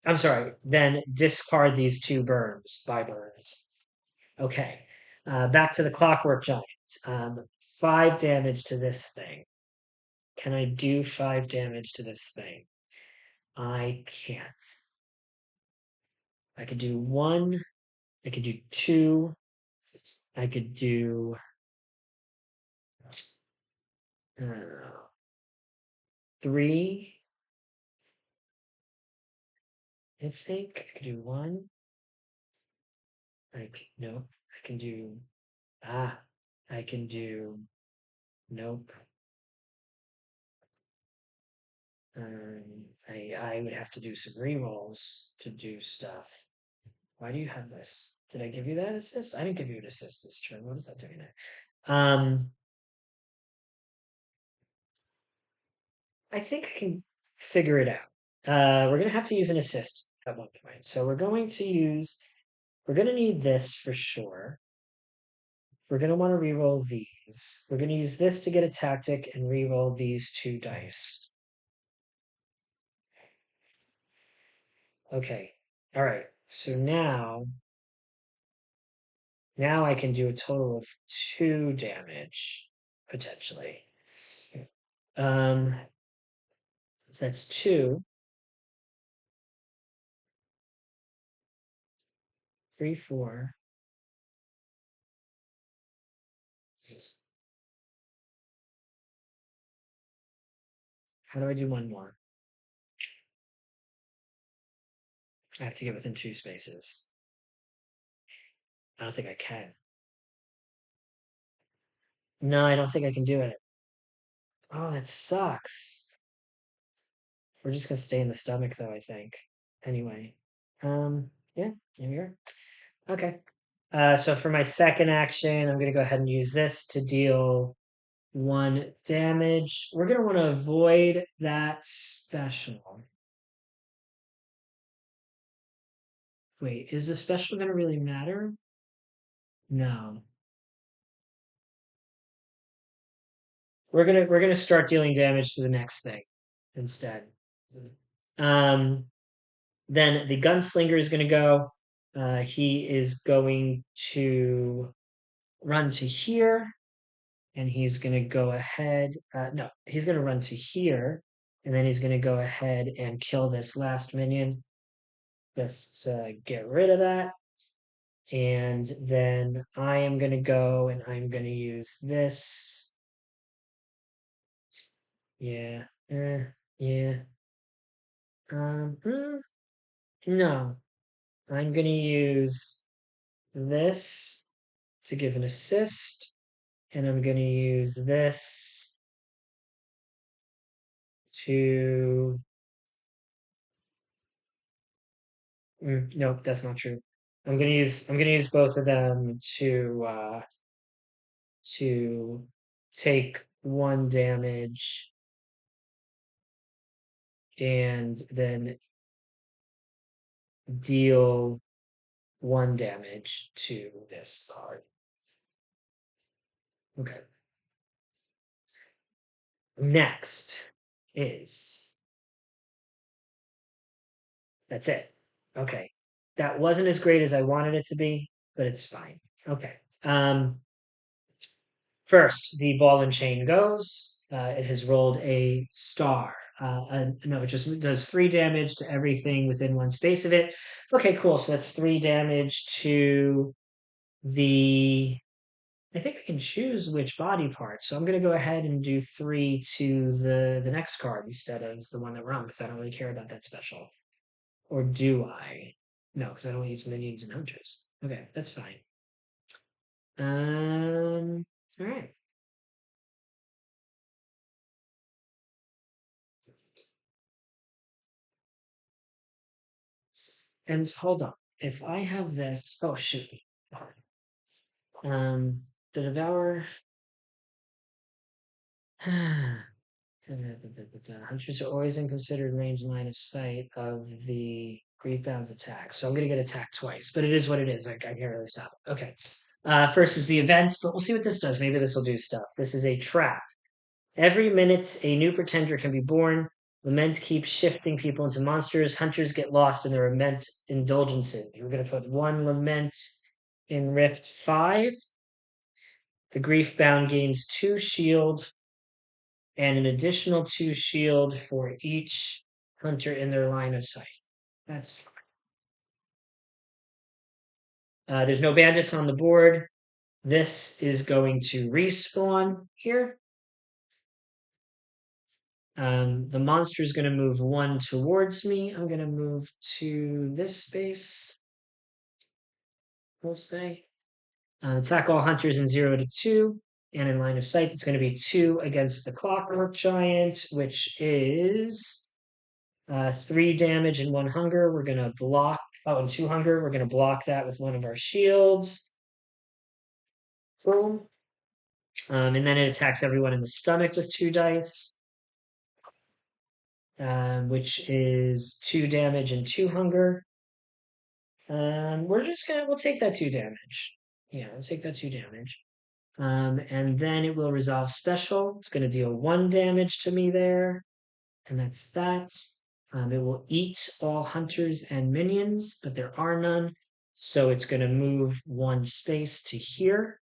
I'm sorry. Then discard these 2 burns by burns. Okay. Back to the Clockwork Giant. 5 damage to this thing. Can I do 5 damage to this thing? I can't. I could do 1. I could do 2. I could do 3. I think I could do 1. Nope. I can do. I can do. Nope. I would have to do some rerolls to do stuff. Why do you have this? Did I give you that assist? I didn't give you an assist this turn. What is that doing there? I think I can figure it out. We're gonna have to use an assist at one point. So we're going to need this for sure. We're gonna want to reroll these. We're gonna use this to get a tactic and reroll these 2 dice. Okay. All right. So now I can do a total of 2 damage potentially. Um, so that's 2, 3, 4. How do I do one more? I have to get within 2 spaces. I don't think I can. No, I don't think I can do it. Oh, that sucks. We're just gonna stay in the stomach though, I think. Anyway. Yeah, here we are. Okay. So for my second action, I'm gonna go ahead and use this to deal 1 damage. We're gonna want to avoid that special. Wait, is the special gonna really matter? No. We're gonna start dealing damage to the next thing instead. Um then the gunslinger is gonna go. He is going to run to here, and he's going to go ahead. No, he's going to run to here, and then he's going to go ahead and kill this last minion. Just get rid of that. And then I am going to go and I'm going to use this. Yeah. Yeah. No. I'm going to use this to give an assist. And I'm going to use this to nope, that's not true. I'm gonna use both of them to take 1 damage and then deal 1 damage to this card. Okay. Next is that's it. Okay. That wasn't as great as I wanted it to be, but it's fine. Okay. First, the ball and chain goes. It has rolled a star. No, it just does 3 damage to everything within 1 space of it. Okay, cool. So that's 3 damage to the. I think I can choose which body part. So I'm going to go ahead and do 3 to the next card instead of the one that we're on because I don't really care about that special. Or do I? No, because I don't use minions and hunters. Okay, that's fine. All right. And hold on. If I have this, oh shoot. The Devourer. Hunters are always in considered range and line of sight of the Griefbound's attack. So I'm gonna get attacked twice, but it is what it is. I can't really stop it. Okay. First is the event, but we'll see what this does. Maybe this will do stuff. This is a trap. Every minute, a new pretender can be born. Lament keeps shifting people into monsters. Hunters get lost in their lament indulgences. We're going to put 1 lament in Rift 5. The Griefbound gains 2 shield and an additional 2 shield for each hunter in their line of sight. That's fine. There's no bandits on the board. This is going to respawn here. The monster is going to move 1 towards me. I'm going to move to this space. We'll say. Attack all hunters in 0 to 2. And in line of sight, it's going to be 2 against the Clockwork Giant, which is 3 damage and 1 hunger. We're going to block. Oh, and 2 hunger. We're going to block that with one of our shields. Boom. And then it attacks everyone in the stomach with 2 dice, which is 2 damage and 2 hunger. We'll take that 2 damage. Yeah, we'll take that 2 damage. And then it will resolve special. It's going to deal 1 damage to me there. And that's that. It will eat all hunters and minions, but there are none. So it's going to move 1 space to here.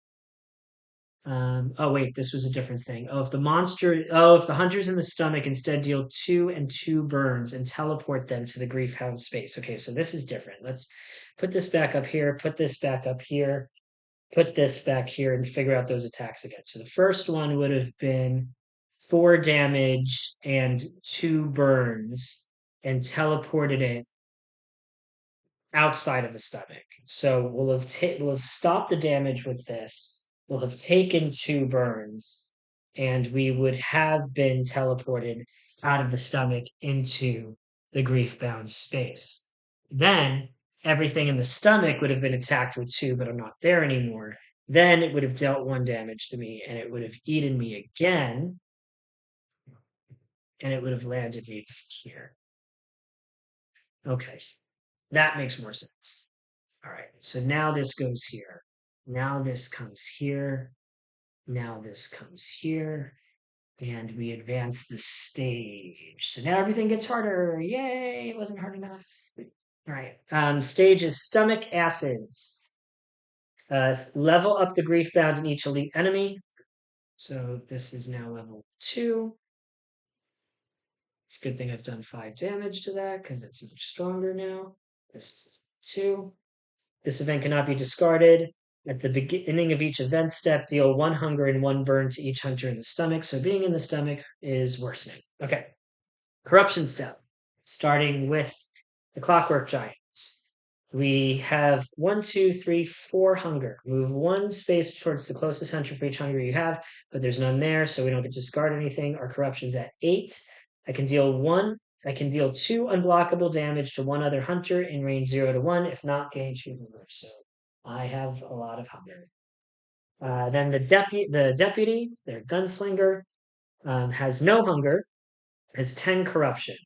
Oh wait, this was a different thing. If the hunters in the stomach instead deal 2 and 2 burns and teleport them to the Griefhound space. Okay, so this is different. Let's put this back up here, put this back up here, put this back here, and figure out those attacks again. So the first one would have been 4 damage and 2 burns and teleported it outside of the stomach. So we'll have stopped the damage with this. We'll have taken 2 burns, and we would have been teleported out of the stomach into the grief-bound space. Then everything in the stomach would have been attacked with 2, but I'm not there anymore. Then it would have dealt 1 damage to me, and it would have eaten me again, and it would have landed me here. Okay, that makes more sense. All right, so now this goes here. Now this comes here. Now this comes here. And we advance the stage. So now everything gets harder. Yay, it wasn't hard enough. All right, stage is Stomach Acids. Level up the grief bound in each elite enemy. So this is now level 2. It's a good thing I've done 5 damage to that because it's much stronger now. This is 2. This event cannot be discarded. At the beginning of each event step, deal 1 hunger and 1 burn to each hunter in the stomach. So being in the stomach is worsening. Okay. Corruption step. Starting with the Clockwork Giants. We have 1, 2, 3, 4 hunger. Move 1 space towards the closest hunter for each hunger you have, but there's none there, so we don't get to discard anything. Our corruption's at 8. I can deal 2 unblockable damage to 1 other hunter in range 0 to 1. If not, gain 2 hunger. So I have a lot of hunger. Then the deputy, their gunslinger, has no hunger, has 10 corruption.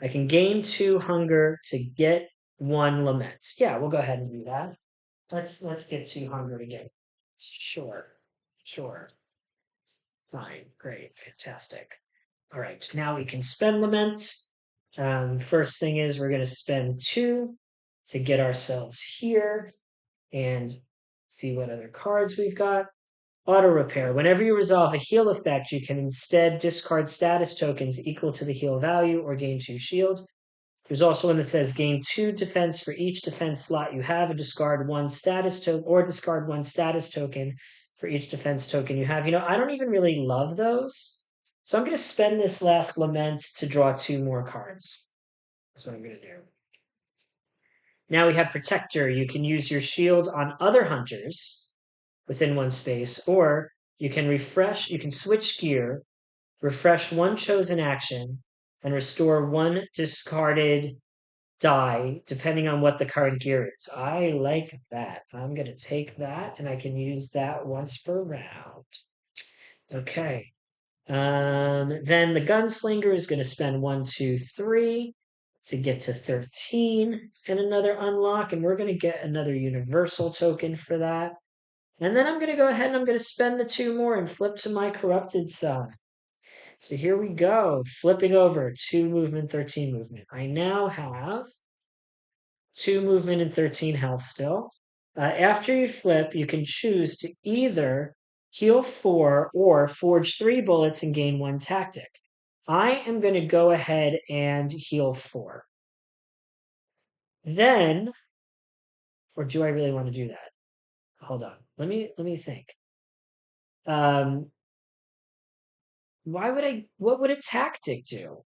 I can gain 2 hunger to get 1 lament. Yeah, we'll go ahead and do that. Let's get 2 hunger to get. Sure. Fine, great, fantastic. All right, now we can spend lament. First thing is we're going to spend 2 to get ourselves here and see what other cards we've got. Auto repair. Whenever you resolve a heal effect, you can instead discard status tokens equal to the heal value or gain 2 shield. There's also one that says gain 2 defense for each defense slot you have, and discard 1 status token for each defense token you have. I don't even really love those. So I'm going to spend this last lament to draw 2 more cards. That's what I'm going to do. Now we have Protector. You can use your shield on other hunters within 1 space, or you can switch gear, refresh 1 chosen action, and restore 1 discarded die, depending on what the current gear is. I like that. I'm going to take that, and I can use that once per round. Okay. Then the Gunslinger is going to spend 1, 2, 3 to get to 13 and another unlock, and we're going to get another universal token for that. And then I'm going to go ahead and I'm going to spend the 2 more and flip to my corrupted side. So here we go, flipping over 2 movement, 13 movement. I now have 2 movement and 13 health still. After you flip, you can choose to either heal 4 or forge 3 bullets and gain 1 tactic. I am going to go ahead and heal 4. Then, or do I really want to do that? Hold on. Let me think. What would a tactic do?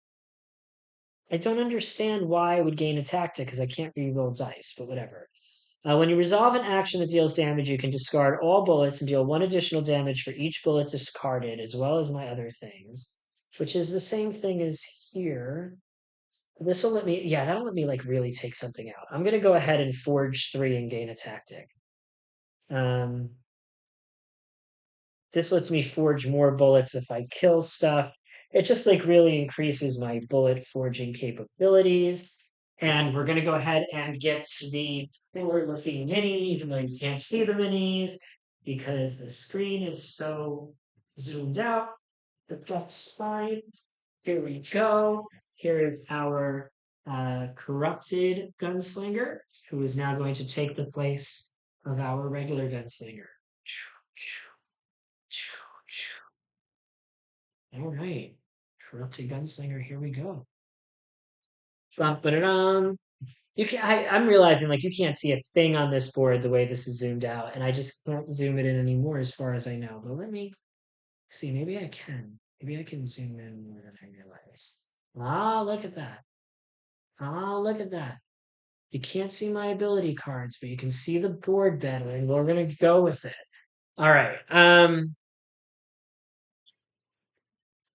I don't understand why I would gain a tactic because I can't re-roll dice, but whatever. When you resolve an action that deals damage, you can discard all bullets and deal 1 additional damage for each bullet discarded, as well as my other things, which is the same thing as here. This will let me, yeah, that'll let me like really take something out. I'm gonna go ahead and forge 3 and gain a tactic. Um, this lets me forge more bullets if I kill stuff. It just like really increases my bullet forging capabilities. And we're gonna go ahead and get the forward-looking mini, even though you can't see the minis because the screen is so zoomed out. But that's fine. Here we go. Here is our corrupted gunslinger, who is now going to take the place of our regular gunslinger. All right, corrupted gunslinger. Here we go. Bum-ba-da-dum. You can. I'm realizing like you can't see a thing on this board the way this is zoomed out, and I just can't zoom it in anymore, as far as I know. But let me see. Maybe I can. Maybe I can zoom in more than I realize. Ah, look at that. Ah, look at that. You can't see my ability cards, but you can see the board better, and we're gonna go with it. All right.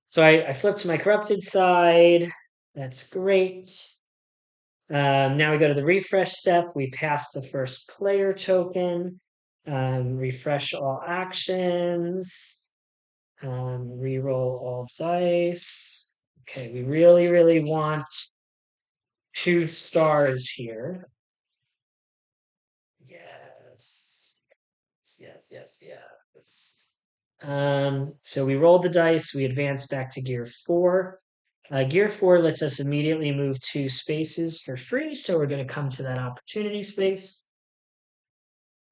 So I flipped to my corrupted side. That's great. Now we go to the refresh step. We pass the first player token. Refresh all actions. Reroll all dice. Okay, we really, really want 2 stars here. Yes. Yes, yes, yes. So we rolled the dice, we advance back to gear 4. Gear 4 lets us immediately move 2 spaces for free, so we're going to come to that opportunity space.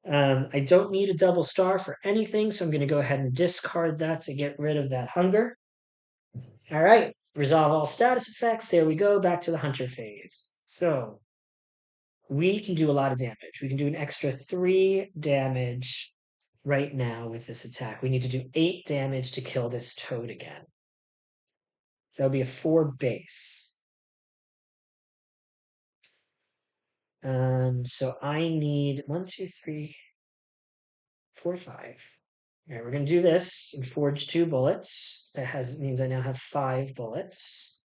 I don't need a double star for anything, so I'm going to go ahead and discard that to get rid of that hunger. All right, resolve all status effects. There we go, back to the hunter phase. So we can do a lot of damage. We can do an extra 3 damage right now with this attack. We need to do 8 damage to kill this toad again. So that'll be a 4 base. So I need 1, 2, 3, 4, 5. All right, we're gonna do this and forge 2 bullets. That means I now have 5 bullets.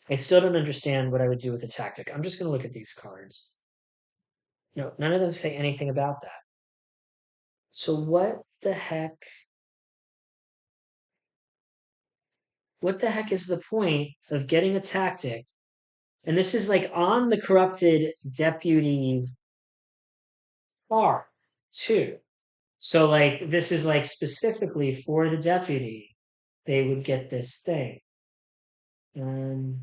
I still don't understand what I would do with a tactic. I'm just gonna look at these cards. No, none of them say anything about that. So what the heck? What the heck is the point of getting a tactic? And this is like on the corrupted deputy card too. So like this is like specifically for the deputy, they would get this thing. Um,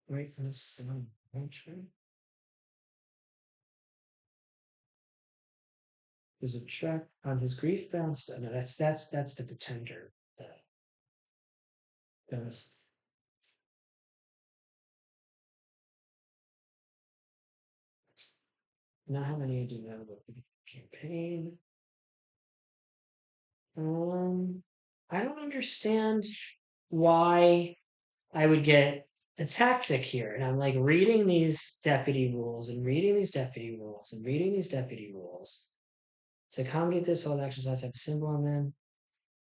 wait, this there's a check on his grief bounced. No, that's the pretender. That's not how many I do know about the campaign. I don't understand why I would get a tactic here. And I'm like reading these deputy rules and reading these deputy rules and reading these deputy rules. To accommodate this, all action slots have a symbol on them.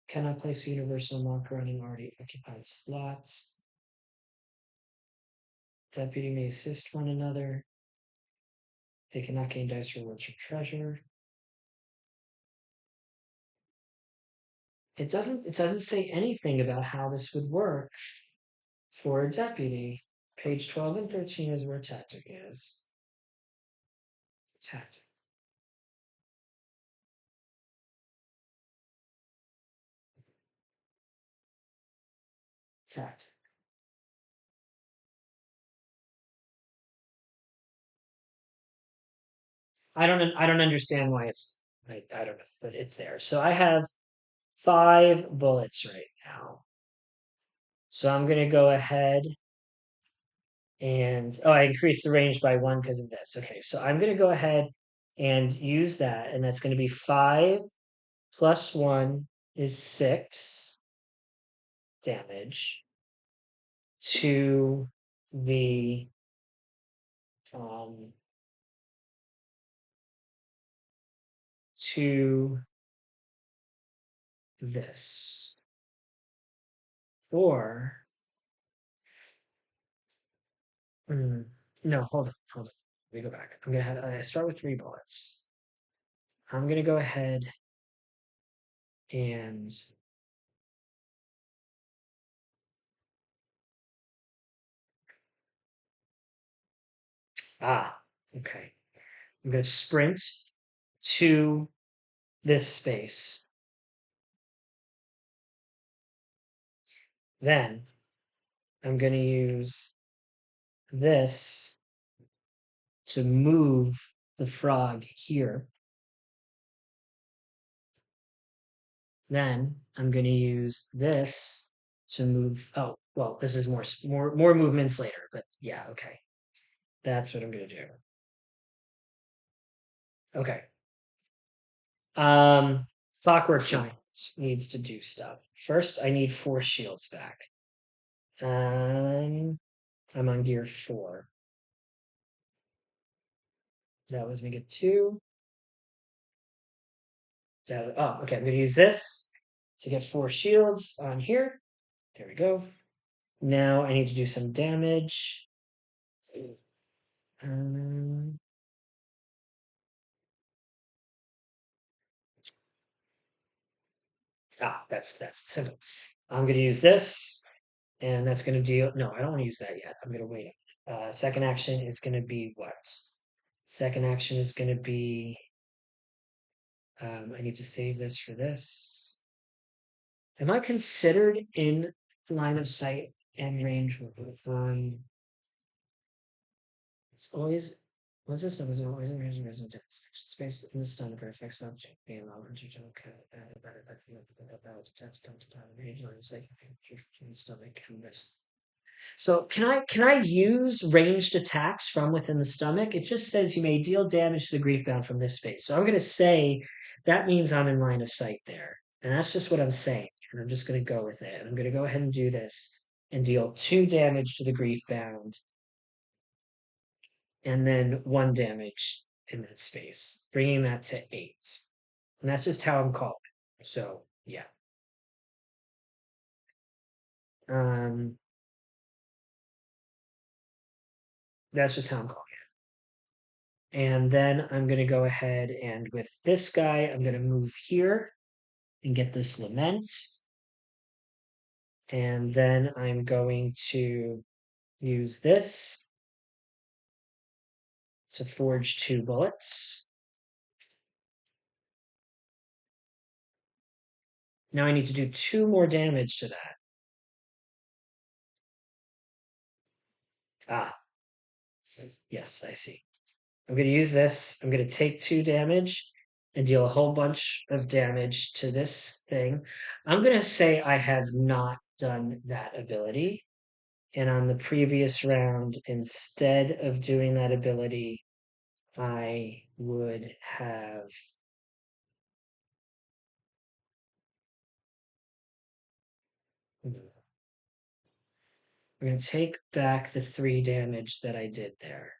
Cannot place a universal marker on an already occupied slot. Deputy may assist one another. They cannot gain dice rewards for treasure. It doesn't say anything about how this would work for a deputy. Page 12 and 13 is where tactic is. Tactic. Tactic. I don't understand why I don't know, but it's there. So I have 5 bullets right now. So I'm gonna go ahead and I increased the range by 1 because of this. Okay, so I'm gonna go ahead and use that, and that's gonna be 5 plus 1 is 6 damage to the um to this. Or, no, hold on. Let me go back. I start with 3 bullets. I'm gonna go ahead and okay. I'm gonna sprint to this space. Then I'm gonna use this to move the frog here. Then I'm going to use this to move. Oh, well, this is more movements later, but yeah, okay. That's what I'm going to do. Okay. Um, Clockwork Giant needs to do stuff. First, I need 4 shields back. I'm on gear 4. That was me get 2. Okay. I'm going to use this to get 4 shields on here. There we go. Now I need to do some damage. That's simple. I'm going to use this, and that's going to deal. No, I don't want to use that yet. I'm going to wait. Second action is going to be what? Second action is going to be. I need to save this for this. Am I considered in line of sight and range? It's always. What's this? Is always in range and resident space in the stomach or affects object being allowed to stomach and wrist. So can I use ranged attacks from within the stomach? It just says you may deal damage to the grief bound from this space. So I'm going to say that means I'm in line of sight there, and that's just what I'm saying. And I'm just going to go with it. And I'm going to go ahead and do this and deal 2 damage to the grief bound, and then 1 damage in that space, bringing that to 8. And that's just how I'm calling it. So yeah. Um, that's just how I'm calling it. And then I'm going to go ahead and with this guy, I'm going to move here and get this lament. And then I'm going to use this to forge 2 bullets. Now I need to do 2 more damage to that. Yes, I see. I'm going to use this. I'm going to take 2 damage and deal a whole bunch of damage to this thing. I'm going to say I have not done that ability. And on the previous round, instead of doing that ability, I would have. We're going to take back the 3 damage that I did there.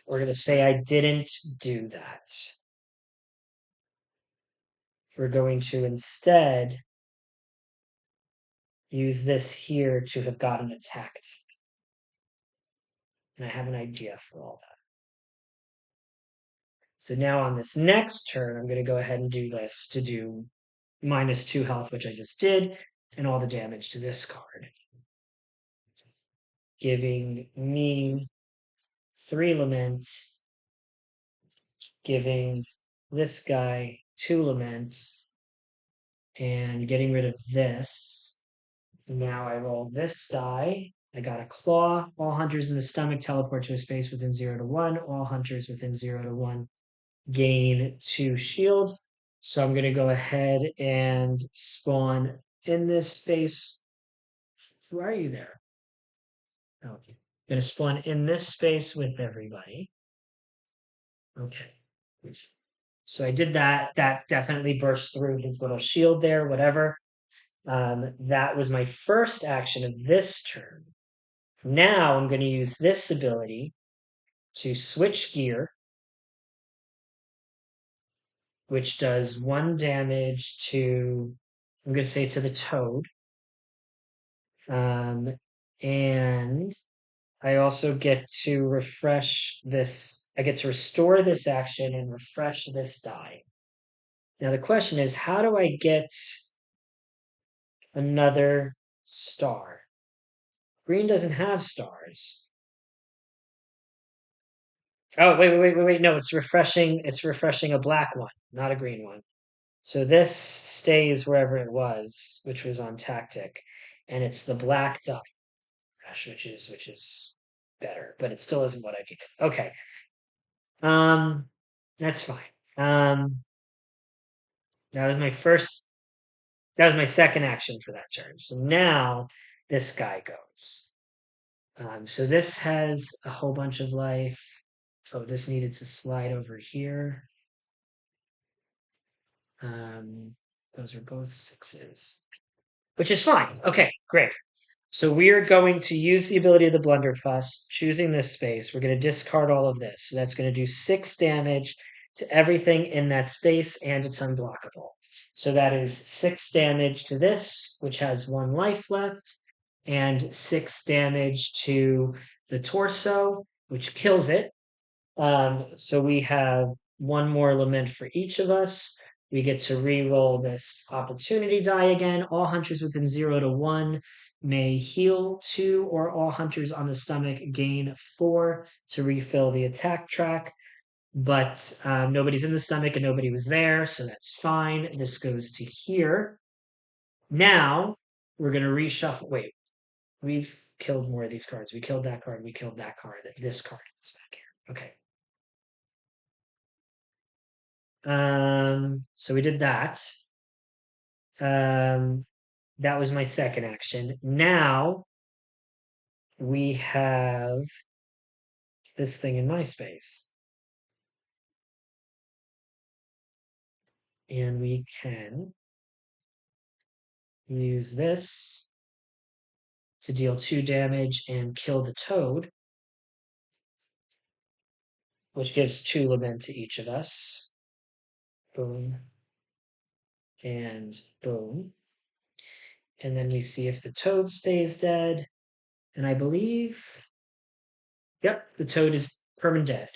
We're going to say I didn't do that. We're going to instead use this here to have gotten attacked. And I have an idea for all that. So now on this next turn, I'm going to go ahead and do this to do -2 health, which I just did, and all the damage to this card. Giving me 3 lament, giving this guy 2 lament, and getting rid of this. Now I roll this die. I got a claw. All hunters in the stomach teleport to a space within 0 to 1. All hunters within 0 to 1 gain 2 shield. So I'm going to go ahead and spawn in this space. Why are you there? Oh, I'm going to spawn in this space with everybody. Okay. So I did that. That definitely burst through his little shield there, whatever. That was my first action of this turn. Now I'm going to use this ability to switch gear which does 1 damage to, I'm going to say to the toad. And I also get to refresh this. I get to restore this action and refresh this die. Now the question is, how do I get another star? Green doesn't have stars. Oh, wait. No, it's refreshing. It's refreshing a black one, not a green one. So this stays wherever it was, which was on tactic, and it's the black die, which is better, but it still isn't what I need. Okay. Um, that's fine. That was my first. That was my second action for that turn. So now this guy goes. So this has a whole bunch of life. Oh, this needed to slide over here. Those are both 6s, which is fine. Okay, great. So we are going to use the ability of the Blunderfuss, choosing this space. We're going to discard all of this. So that's going to do 6 damage to everything in that space, and it's unblockable. So that is 6 damage to this, which has 1 life left, and 6 damage to the torso, which kills it. So we have 1 more lament for each of us. We get to re-roll this opportunity die again. All hunters within 0 to 1 may heal 2, or all hunters on the stomach gain 4 to refill the attack track. But nobody's in the stomach and nobody was there, so that's fine. This goes to here. Now we're going to reshuffle. Wait, we've killed more of these cards. We killed that card. We killed that card. This card is back here. Okay. So we did that. That was my second action. Now we have this thing in my space. And we can use this to deal 2 damage and kill the toad, which gives 2 lament to each of us. Boom. And boom. And then we see if the toad stays dead. And I believe, yep, the toad is permanent dead.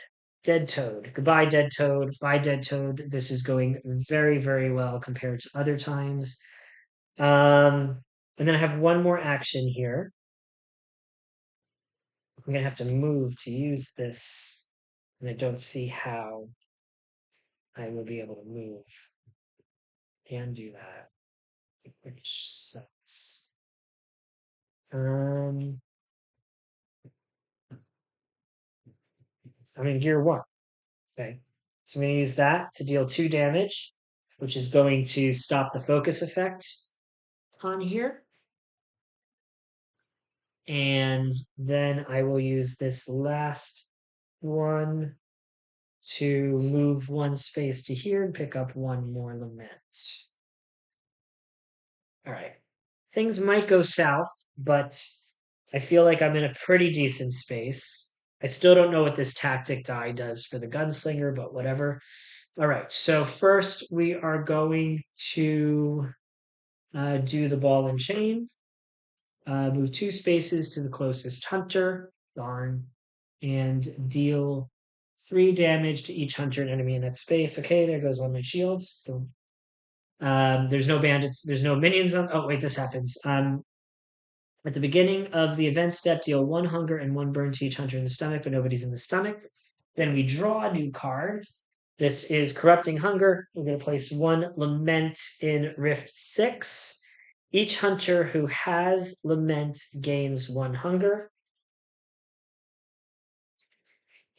Dead toad. Goodbye, dead toad. Bye, dead toad. This is going very, very well compared to other times. And then I have 1 more action here. I'm going to have to move to use this, and I don't see how I will be able to move and do that, which sucks. I'm in gear 1. Okay. So I'm going to use that to deal 2 damage, which is going to stop the focus effect on here. And then I will use this last one to move 1 space to here and pick up 1 more lament. All right. Things might go south, but I feel like I'm in a pretty decent space. I still don't know what this tactic die does for the gunslinger, but whatever. All right. So first we are going to do the ball and chain. Move 2 spaces to the closest hunter. Darn. And deal 3 damage to each hunter and enemy in that space. Okay, there goes 1 of my shields. Boom. There's no bandits. There's no minions on. Oh, wait, this happens. At the beginning of the event step, deal 1 hunger and 1 burn to each hunter in the stomach, but nobody's in the stomach. Then we draw a new card. This is Corrupting Hunger. We're going to place 1 Lament in Rift 6. Each hunter who has Lament gains 1 hunger.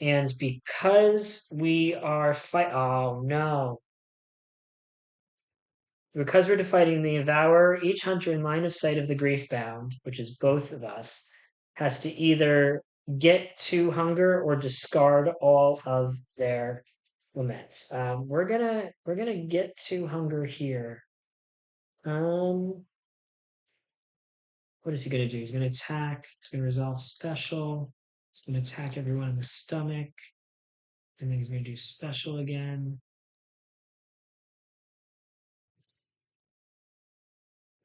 And because we are oh no. Because we're fighting the Devourer, each hunter in line of sight of the Griefbound, which is both of us, has to either get 2 hunger or discard all of their laments. We're gonna get 2 hunger here. What is he gonna do? He's gonna attack. He's gonna resolve special. He's gonna attack everyone in the stomach. And then he's gonna do special again.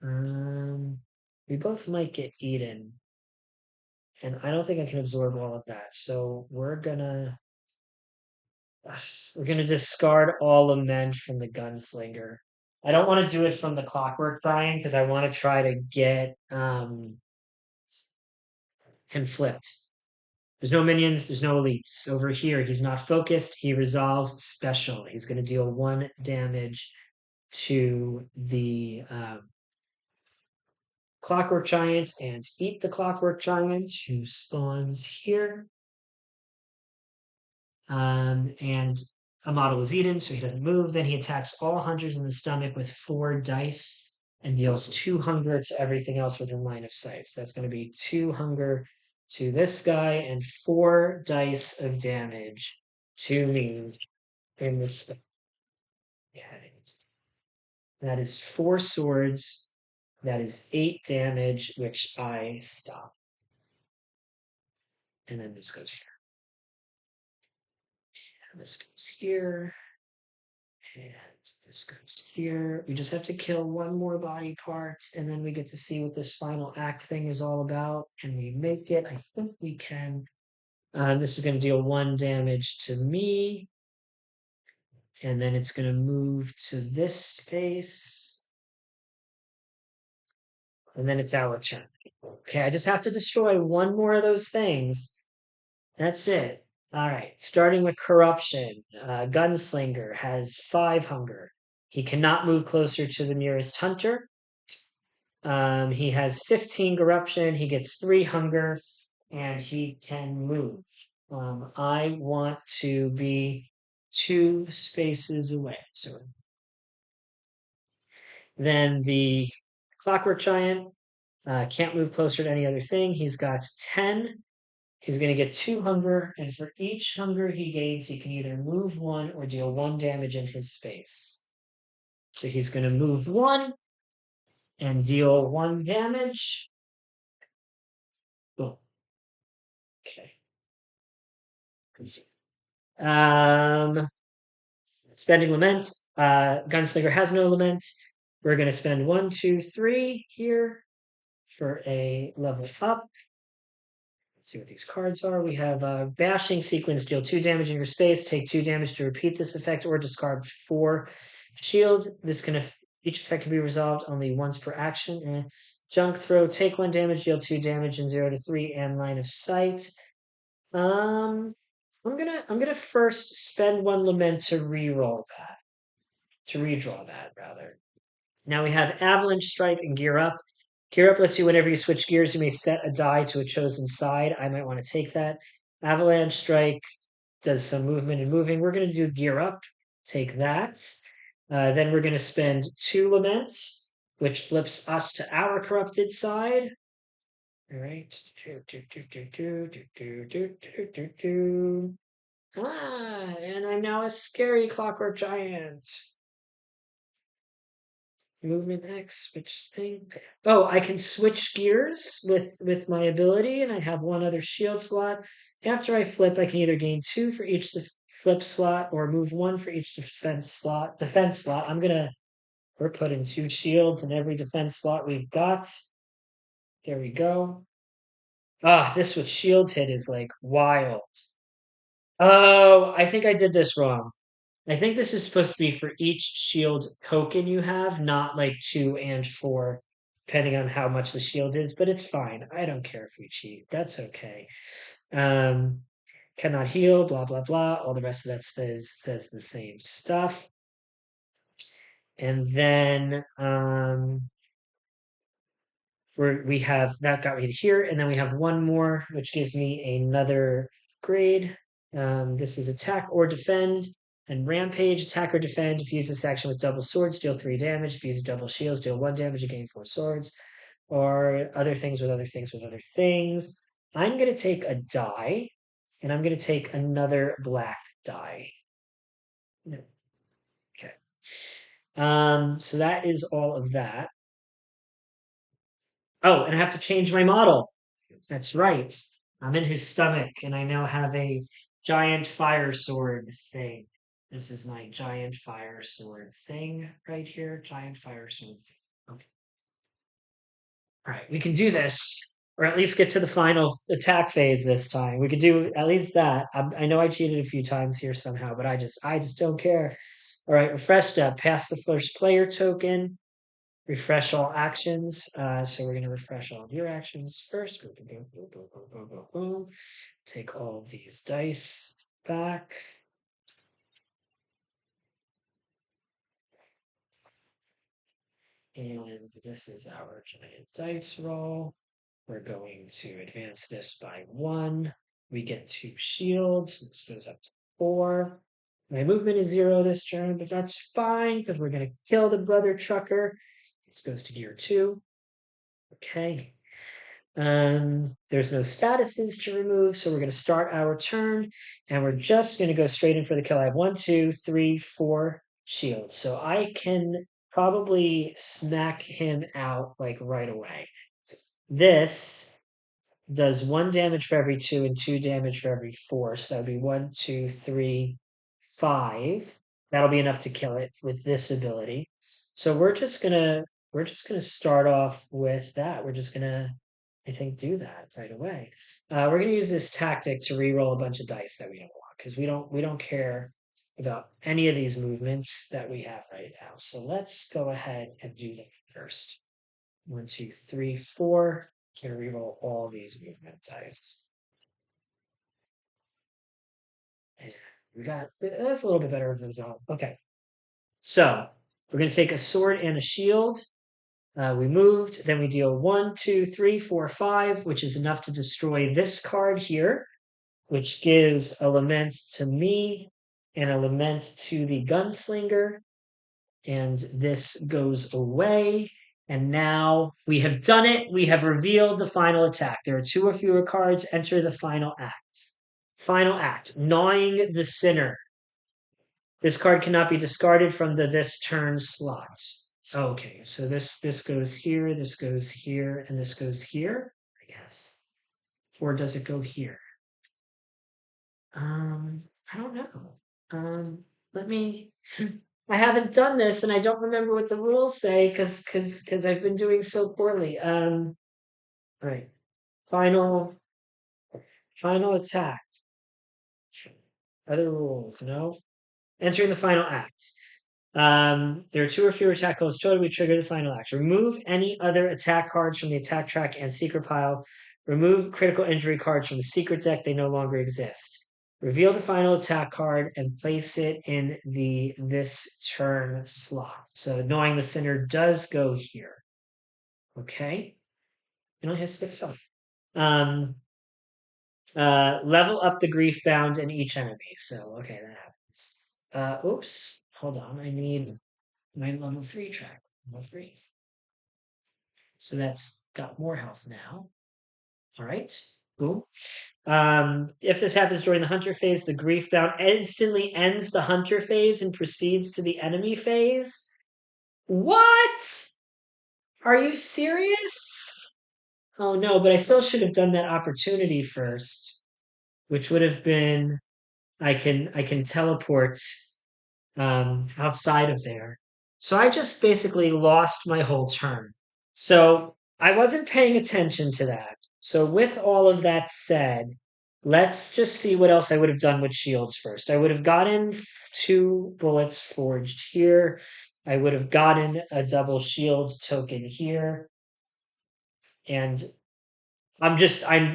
We both might get eaten, and I don't think I can absorb all of that. So we're gonna discard all lament from the Gunslinger. I don't want to do it from the Clockwork Giant because I want to try to get him flipped. There's no minions, there's no elites. Over here, he's not focused, he resolves special. He's going to deal 1 damage to the Clockwork Giant and eat the Clockwork Giant who spawns here. And a model is eaten, so he doesn't move. Then he attacks all hunters in the stomach with 4 dice and deals 2 hunger to everything else within line of sight. So that's going to be 2 hunger to this guy and 4 dice of damage to me in this. Okay. That is 4 swords. That is 8 damage, which I stop. And then this goes here. And this goes here. And this goes here. We just have to kill 1 more body part, and then we get to see what this final act thing is all about. Can we make it? I think we can. This is going to deal 1 damage to me. And then it's going to move to this space. And then it's our turn. Okay, I just have to destroy 1 more of those things. That's it. All right, starting with corruption. Gunslinger has 5 hunger. He cannot move closer to the nearest hunter. He has 15 corruption. He gets 3 hunger, and he can move. I want to be 2 spaces away. So then the Clockwork Giant can't move closer to any other thing. He's got 10. He's going to get 2 hunger, and for each hunger he gains, he can either move 1 or deal 1 damage in his space. So he's going to move 1 and deal 1 damage. Boom. Okay. Spending lament. Gunslinger has no lament. We're going to spend 1, 2, 3 here for a level up. Let's see what these cards are. We have bashing sequence, deal 2 damage in your space, take 2 damage to repeat this effect, or discard 4 shield. Each effect can be resolved only once per action. Junk throw, take 1 damage, deal 2 damage in 0 to 3, and line of sight. I'm gonna first spend 1 lament to reroll that. To redraw that rather. Now we have Avalanche Strike and Gear Up. Gear Up lets you, whenever you switch gears, you may set a die to a chosen side. I might want to take that. Avalanche Strike does some movement and moving. We're going to do Gear Up. Take that. Then we're going to spend 2 laments, which flips us to our corrupted side. All right. And I'm now a scary Clockwork Giant. Movement X, which thing? Oh, I can switch gears with my ability, and I have 1 other shield slot. After I flip, I can either gain 2 for each flip slot or move 1 for each defense slot. We're putting 2 shields in every defense slot we've got. There we go. This with shields hit is like wild. Oh, I think I did this wrong. I think this is supposed to be for each shield token you have, not like 2 and 4, depending on how much the shield is, but it's fine. I don't care if we cheat. That's okay. Um, cannot heal, blah, blah, blah. All the rest of that says the same stuff. And then we have that got me to here, and then we have 1 more, which gives me another grade. This is attack or defend. And Rampage, attack or defend. If you use this action with double swords, deal 3 damage. If you use double shields, deal 1 damage and gain 4 swords. Or other things with other things with other things. I'm going to take a die, and I'm going to take another black die. Okay. So that is all of that. Oh, and I have to change my model. That's right. I'm in his stomach, and I now have a giant fire sword thing. This is my giant fire sword thing right here. Giant fire sword thing. Okay. All right, we can do this, or at least get to the final attack phase this time. We could do at least that. I know I cheated a few times here somehow, but I just don't care. All right, refresh step. Pass the first player token. Refresh all actions. So we're gonna refresh all of your actions first. Boom, boom, boom, boom, boom, boom, boom, boom. Take all of these dice back. And this is our giant dice roll. We're going to advance this by 1. We get 2 shields. This goes up to 4. My movement is 0 this turn, but that's fine because we're going to kill the brother trucker. This goes to gear 2. Okay. There's no statuses to remove, so we're going to start our turn, and we're just going to go straight in for the kill. I have 1, 2, 3, 4 shields, so I can probably smack him out like right away. This does 1 damage for every 2 and 2 damage for every 4. So that would be 1, 2, 3, 5. That'll be enough to kill it with this ability. So we're just gonna start off with that. We're just gonna, I think, do that right away. We're gonna use this tactic to re-roll a bunch of dice that we don't want because we don't care about any of these movements that we have right now. So let's go ahead and do that first. 1, 2, 3, 4. I'm gonna reroll all these movement dice. And we got that's a little bit better of a result. Okay. So we're gonna take a sword and a shield. We moved, then we deal 1, 2, 3, 4, 5, which is enough to destroy this card here, which gives a lament to me and a lament to the gunslinger. And this goes away. And now we have done it. We have revealed the final attack. There are 2 or fewer cards. Enter the final act. Final act, gnawing the sinner. This card cannot be discarded from the this turn slots. Okay, so this goes here, this goes here, and this goes here, I guess. Or does it go here? I don't know. Let me. I haven't done this, and I don't remember what the rules say because I've been doing so poorly. Right. Final final attack. Other rules, no. Entering the final act. There are 2 or fewer attack calls total. We trigger the final act. Remove any other attack cards from the attack track and secret pile. Remove critical injury cards from the secret deck. They no longer exist. Reveal the final attack card and place it in the this turn slot. So knowing the sinner does go here. Okay. It only has 6 health. Level up the grief bound in each enemy. So okay, that happens. Oops. Hold on. I need my level 3 track. Level 3. So that's got more health now. All right. Boom. If this happens during the hunter phase, the grief bound instantly ends the hunter phase and proceeds to the enemy phase. What? Are you serious? Oh no, but I still should have done that opportunity first, which would have been I can teleport outside of there. So I just basically lost my whole turn. So I wasn't paying attention to that. So with all of that said, let's just see what else I would have done with shields first. I would have gotten 2 bullets forged here. I would have gotten a double shield token here. And I'm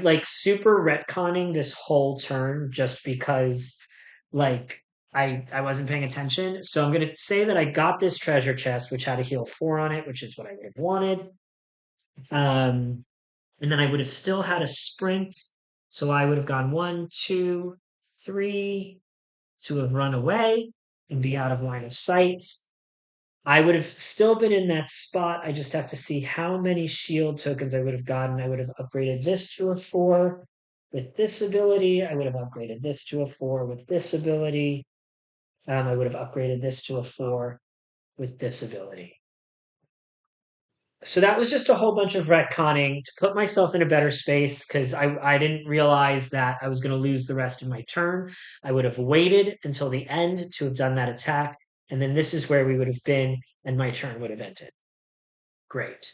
like super retconning this whole turn just because like I wasn't paying attention. So I'm gonna say that I got this treasure chest, which had a heal 4 on it, which is what I would have wanted. And then I would have still had a sprint. So I would have gone 1, 2, 3 to have run away and be out of line of sight. I would have still been in that spot. I just have to see how many shield tokens I would have gotten. I would have upgraded this to a 4 with this ability. I would have upgraded this to a 4 with this ability. I would have upgraded this to a 4 with this ability. So that was just a whole bunch of retconning to put myself in a better space because I didn't realize that I was going to lose the rest of my turn. I would have waited until the end to have done that attack. And then this is where we would have been, and my turn would have ended. Great.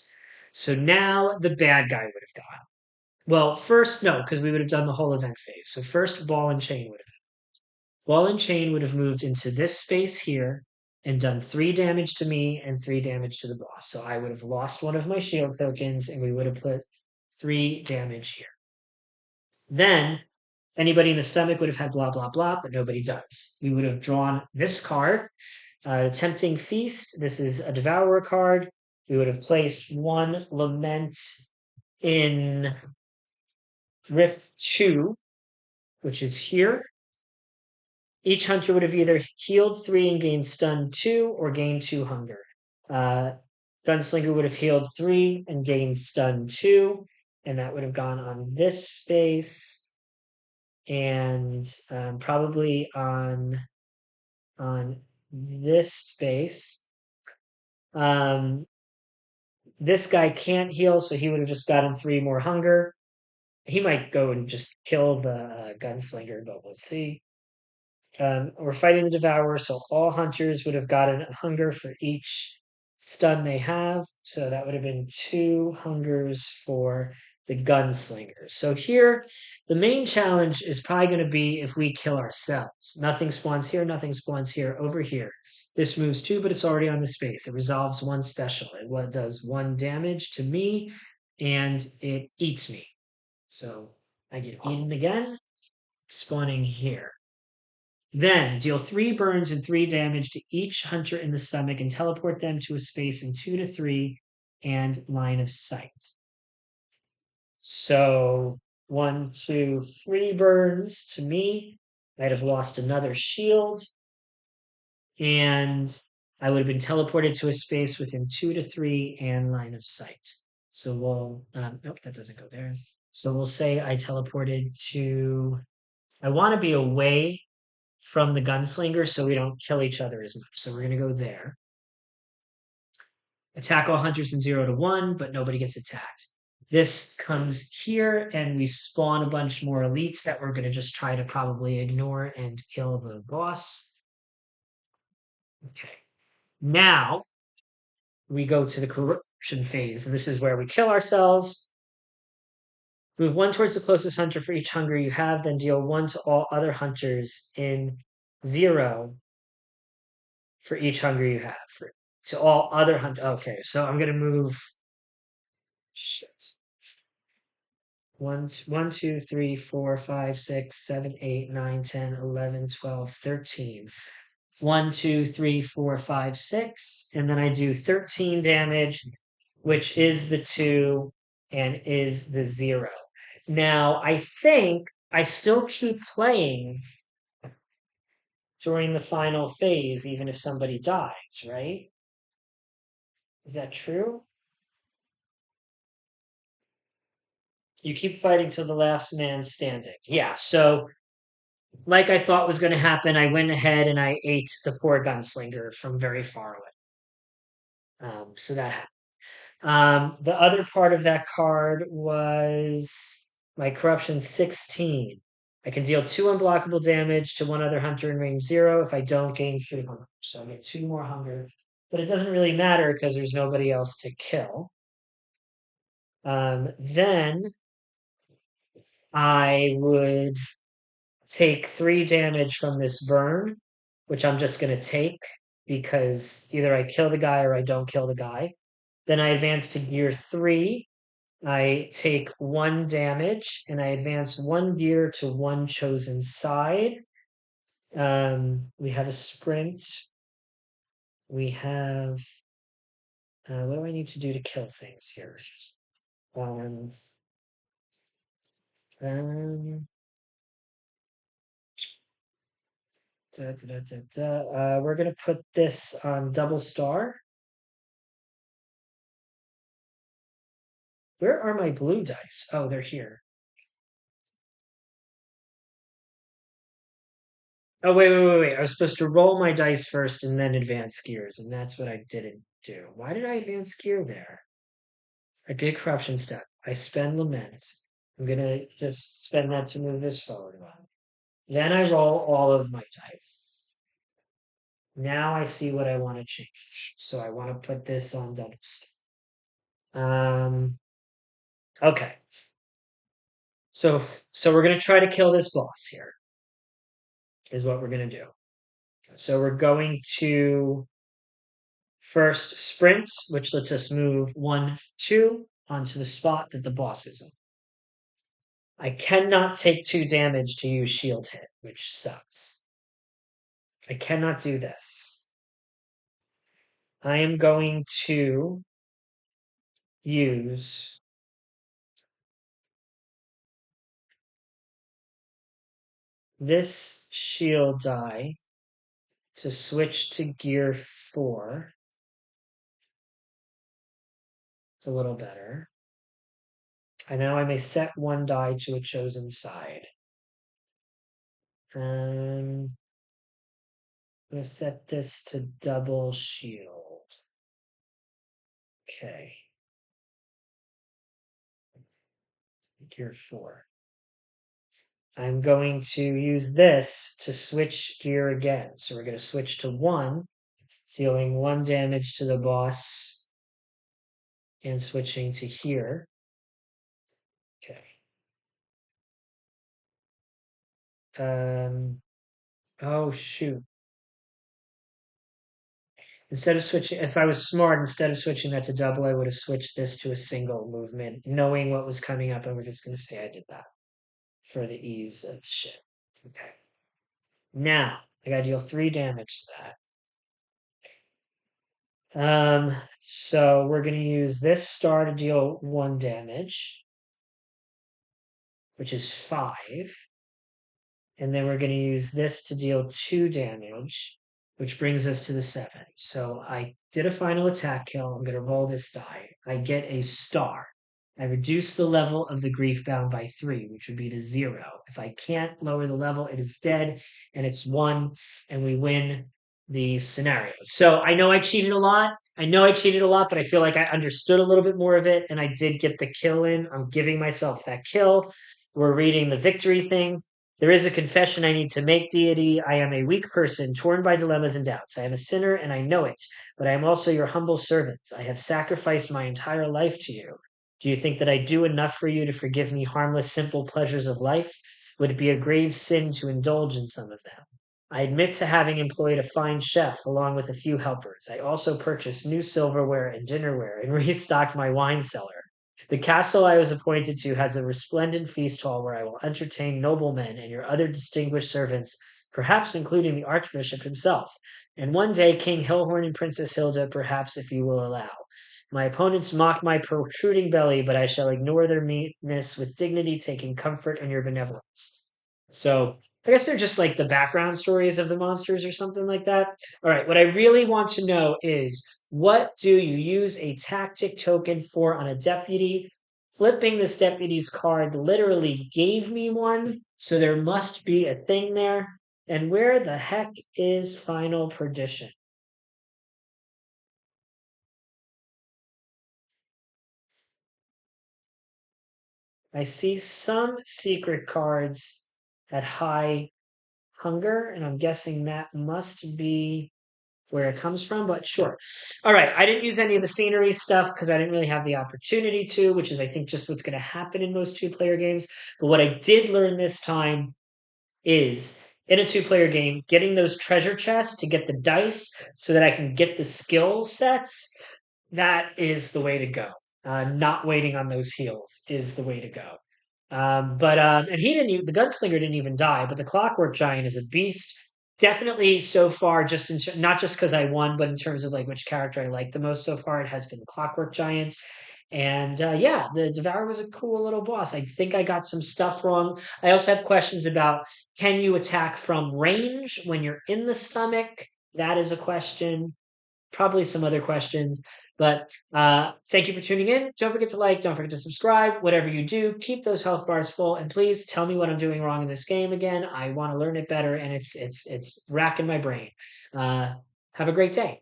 So now the bad guy would have gone. Well, first, no, because we would have done the whole event phase. So first, ball and chain would have. Ball and chain would have moved into this space here and done 3 damage to me and 3 damage to the boss. So I would have lost one of my shield tokens and we would have put 3 damage here. Then anybody in the stomach would have had blah, blah, blah, but nobody does. We would have drawn this card, Tempting Feast. This is a Devourer card. We would have placed one Lament in Rift 2, which is here. Each hunter would have either healed 3 and gained stun 2 or gained 2 hunger. Gunslinger would have healed 3 and gained stun 2, and that would have gone on this space and probably on this space. This guy can't heal, so he would have just gotten 3 more hunger. He might go and just kill the Gunslinger, but we'll see. We're fighting the Devourer, so all hunters would have gotten a hunger for each stun they have. So that would have been 2 hungers for the Gunslinger. So here, the main challenge is probably going to be if we kill ourselves. Nothing spawns here, nothing spawns here, over here. This moves 2, but it's already on the space. It resolves 1 special. It does 1 damage to me, and it eats me. So I get eaten again, spawning here. Then deal 3 burns and 3 damage to each hunter in the stomach and teleport them to a space in 2 to 3 and line of sight. So 1, 2, 3 burns to me. I'd have lost another shield. And I would have been teleported to a space within 2 to 3 and line of sight. So we'll, nope, that doesn't go there. So we'll say I teleported to, I want to be away from the Gunslinger so we don't kill each other as much. So we're going to go there. Attack all hunters in 0 to 1, but nobody gets attacked. This comes here, and we spawn a bunch more elites that we're going to just try to probably ignore and kill the boss. Okay. Now we go to the corruption phase, and this is where we kill ourselves. Move 1 towards the closest hunter for each hunger you have, then deal 1 to all other hunters in 0 for each hunger you have. To all other hunters. Okay, so I'm gonna move. Shit. 1, 2, 3, 4, 5, 6, 7, 8, 9, 10, 11, 12, 13. 1, 2, 3, 4, 5, 6. And then I do 13 damage, which is the 2 and is the 0. Now, I think I still keep playing during the final phase, even if somebody dies, right? Is that true? You keep fighting till the last man standing. Yeah, so like I thought was going to happen, I went ahead and I ate the 4 Gunslinger from very far away. So that happened. The other part of that card was my corruption 16. I can deal 2 unblockable damage to 1 other hunter in range 0 if I don't gain 3 hunger. So I get 2 more hunger. But it doesn't really matter because there's nobody else to kill. Then I would take 3 damage from this burn, which I'm just going to take because either I kill the guy or I don't kill the guy. Then I advance to gear 3. I take 1 damage and I advance 1 gear to 1 chosen side. We have a sprint. We have. What do I need to do to kill things here? We're going to put this on double star. Where are my blue dice? Oh, they're here. Oh, wait. I was supposed to roll my dice first and then advance gears, and that's what I didn't do. Why did I advance gear there? I did corruption step. I spend lament. I'm going to just spend that to move this forward one. Then I roll all of my dice. Now I see what I want to change. So I want to put this on double star. Um, okay. So we're gonna try to kill this boss here, is what we're gonna do. So we're going to first sprint, which lets us move 1, 2 onto the spot that the boss is in. I cannot take 2 damage to use shield hit, which sucks. I cannot do this. I am going to use this shield die to switch to gear 4. It's a little better. And now I may set 1 die to a chosen side. I'm going to set this to double shield. Okay. Gear 4. I'm going to use this to switch gear again. So we're going to switch to 1, dealing 1 damage to the boss and switching to here. Okay. Oh shoot. Instead of switching, if I was smart, instead of switching that to double, I would have switched this to a single movement, knowing what was coming up, and we're just going to say I did that for the ease of shit. Okay. Now, I gotta deal 3 damage to that. So we're gonna use this star to deal 1 damage, which is 5. And then we're gonna use this to deal 2 damage, which brings us to the 7. So I did a final attack kill. I'm gonna roll this die. I get a star. I reduce the level of the grief bound by 3, which would be to 0. If I can't lower the level, it is dead, and it's 1, and we win the scenario. So I know I cheated a lot. But I feel like I understood a little bit more of it, and I did get the kill in. I'm giving myself that kill. We're reading the victory thing. There is a confession I need to make, deity. I am a weak person, torn by dilemmas and doubts. I am a sinner, and I know it, but I am also your humble servant. I have sacrificed my entire life to you. Do you think that I do enough for you to forgive me harmless, simple pleasures of life? Would it be a grave sin to indulge in some of them? I admit to having employed a fine chef along with a few helpers. I also purchased new silverware and dinnerware and restocked my wine cellar. The castle I was appointed to has a resplendent feast hall where I will entertain noblemen and your other distinguished servants, perhaps including the Archbishop himself, and one day King Hillhorn and Princess Hilda, perhaps, if you will allow. My opponents mock my protruding belly, but I shall ignore their meanness with dignity, taking comfort in your benevolence. So I guess they're just like the background stories of the monsters or something like that. All right, what I really want to know is what do you use a tactic token for on a deputy? Flipping this deputy's card literally gave me one, so there must be a thing there. And where the heck is Final Perdition? I see some secret cards at high hunger, and I'm guessing that must be where it comes from, but sure. All right, I didn't use any of the scenery stuff because I didn't really have the opportunity to, which is, I think, just what's going to happen in most 2-player games. But what I did learn this time is in a 2-player game, getting those treasure chests to get the dice so that I can get the skill sets, that is the way to go. Not waiting on those heals is the way to go. And he didn't even, the gunslinger didn't even die, but the clockwork giant is a beast. Definitely so far, just not just because I won, but in terms of like which character I like the most so far, it has been the clockwork giant. And yeah, the Devourer was a cool little boss. I think I got some stuff wrong. I also have questions about can you attack from range when you're in the stomach? That is a question. Probably some other questions. But thank you for tuning in. Don't forget to like, don't forget to subscribe. Whatever you do, keep those health bars full, and please tell me what I'm doing wrong in this game again. I want to learn it better, and it's racking my brain. Have a great day.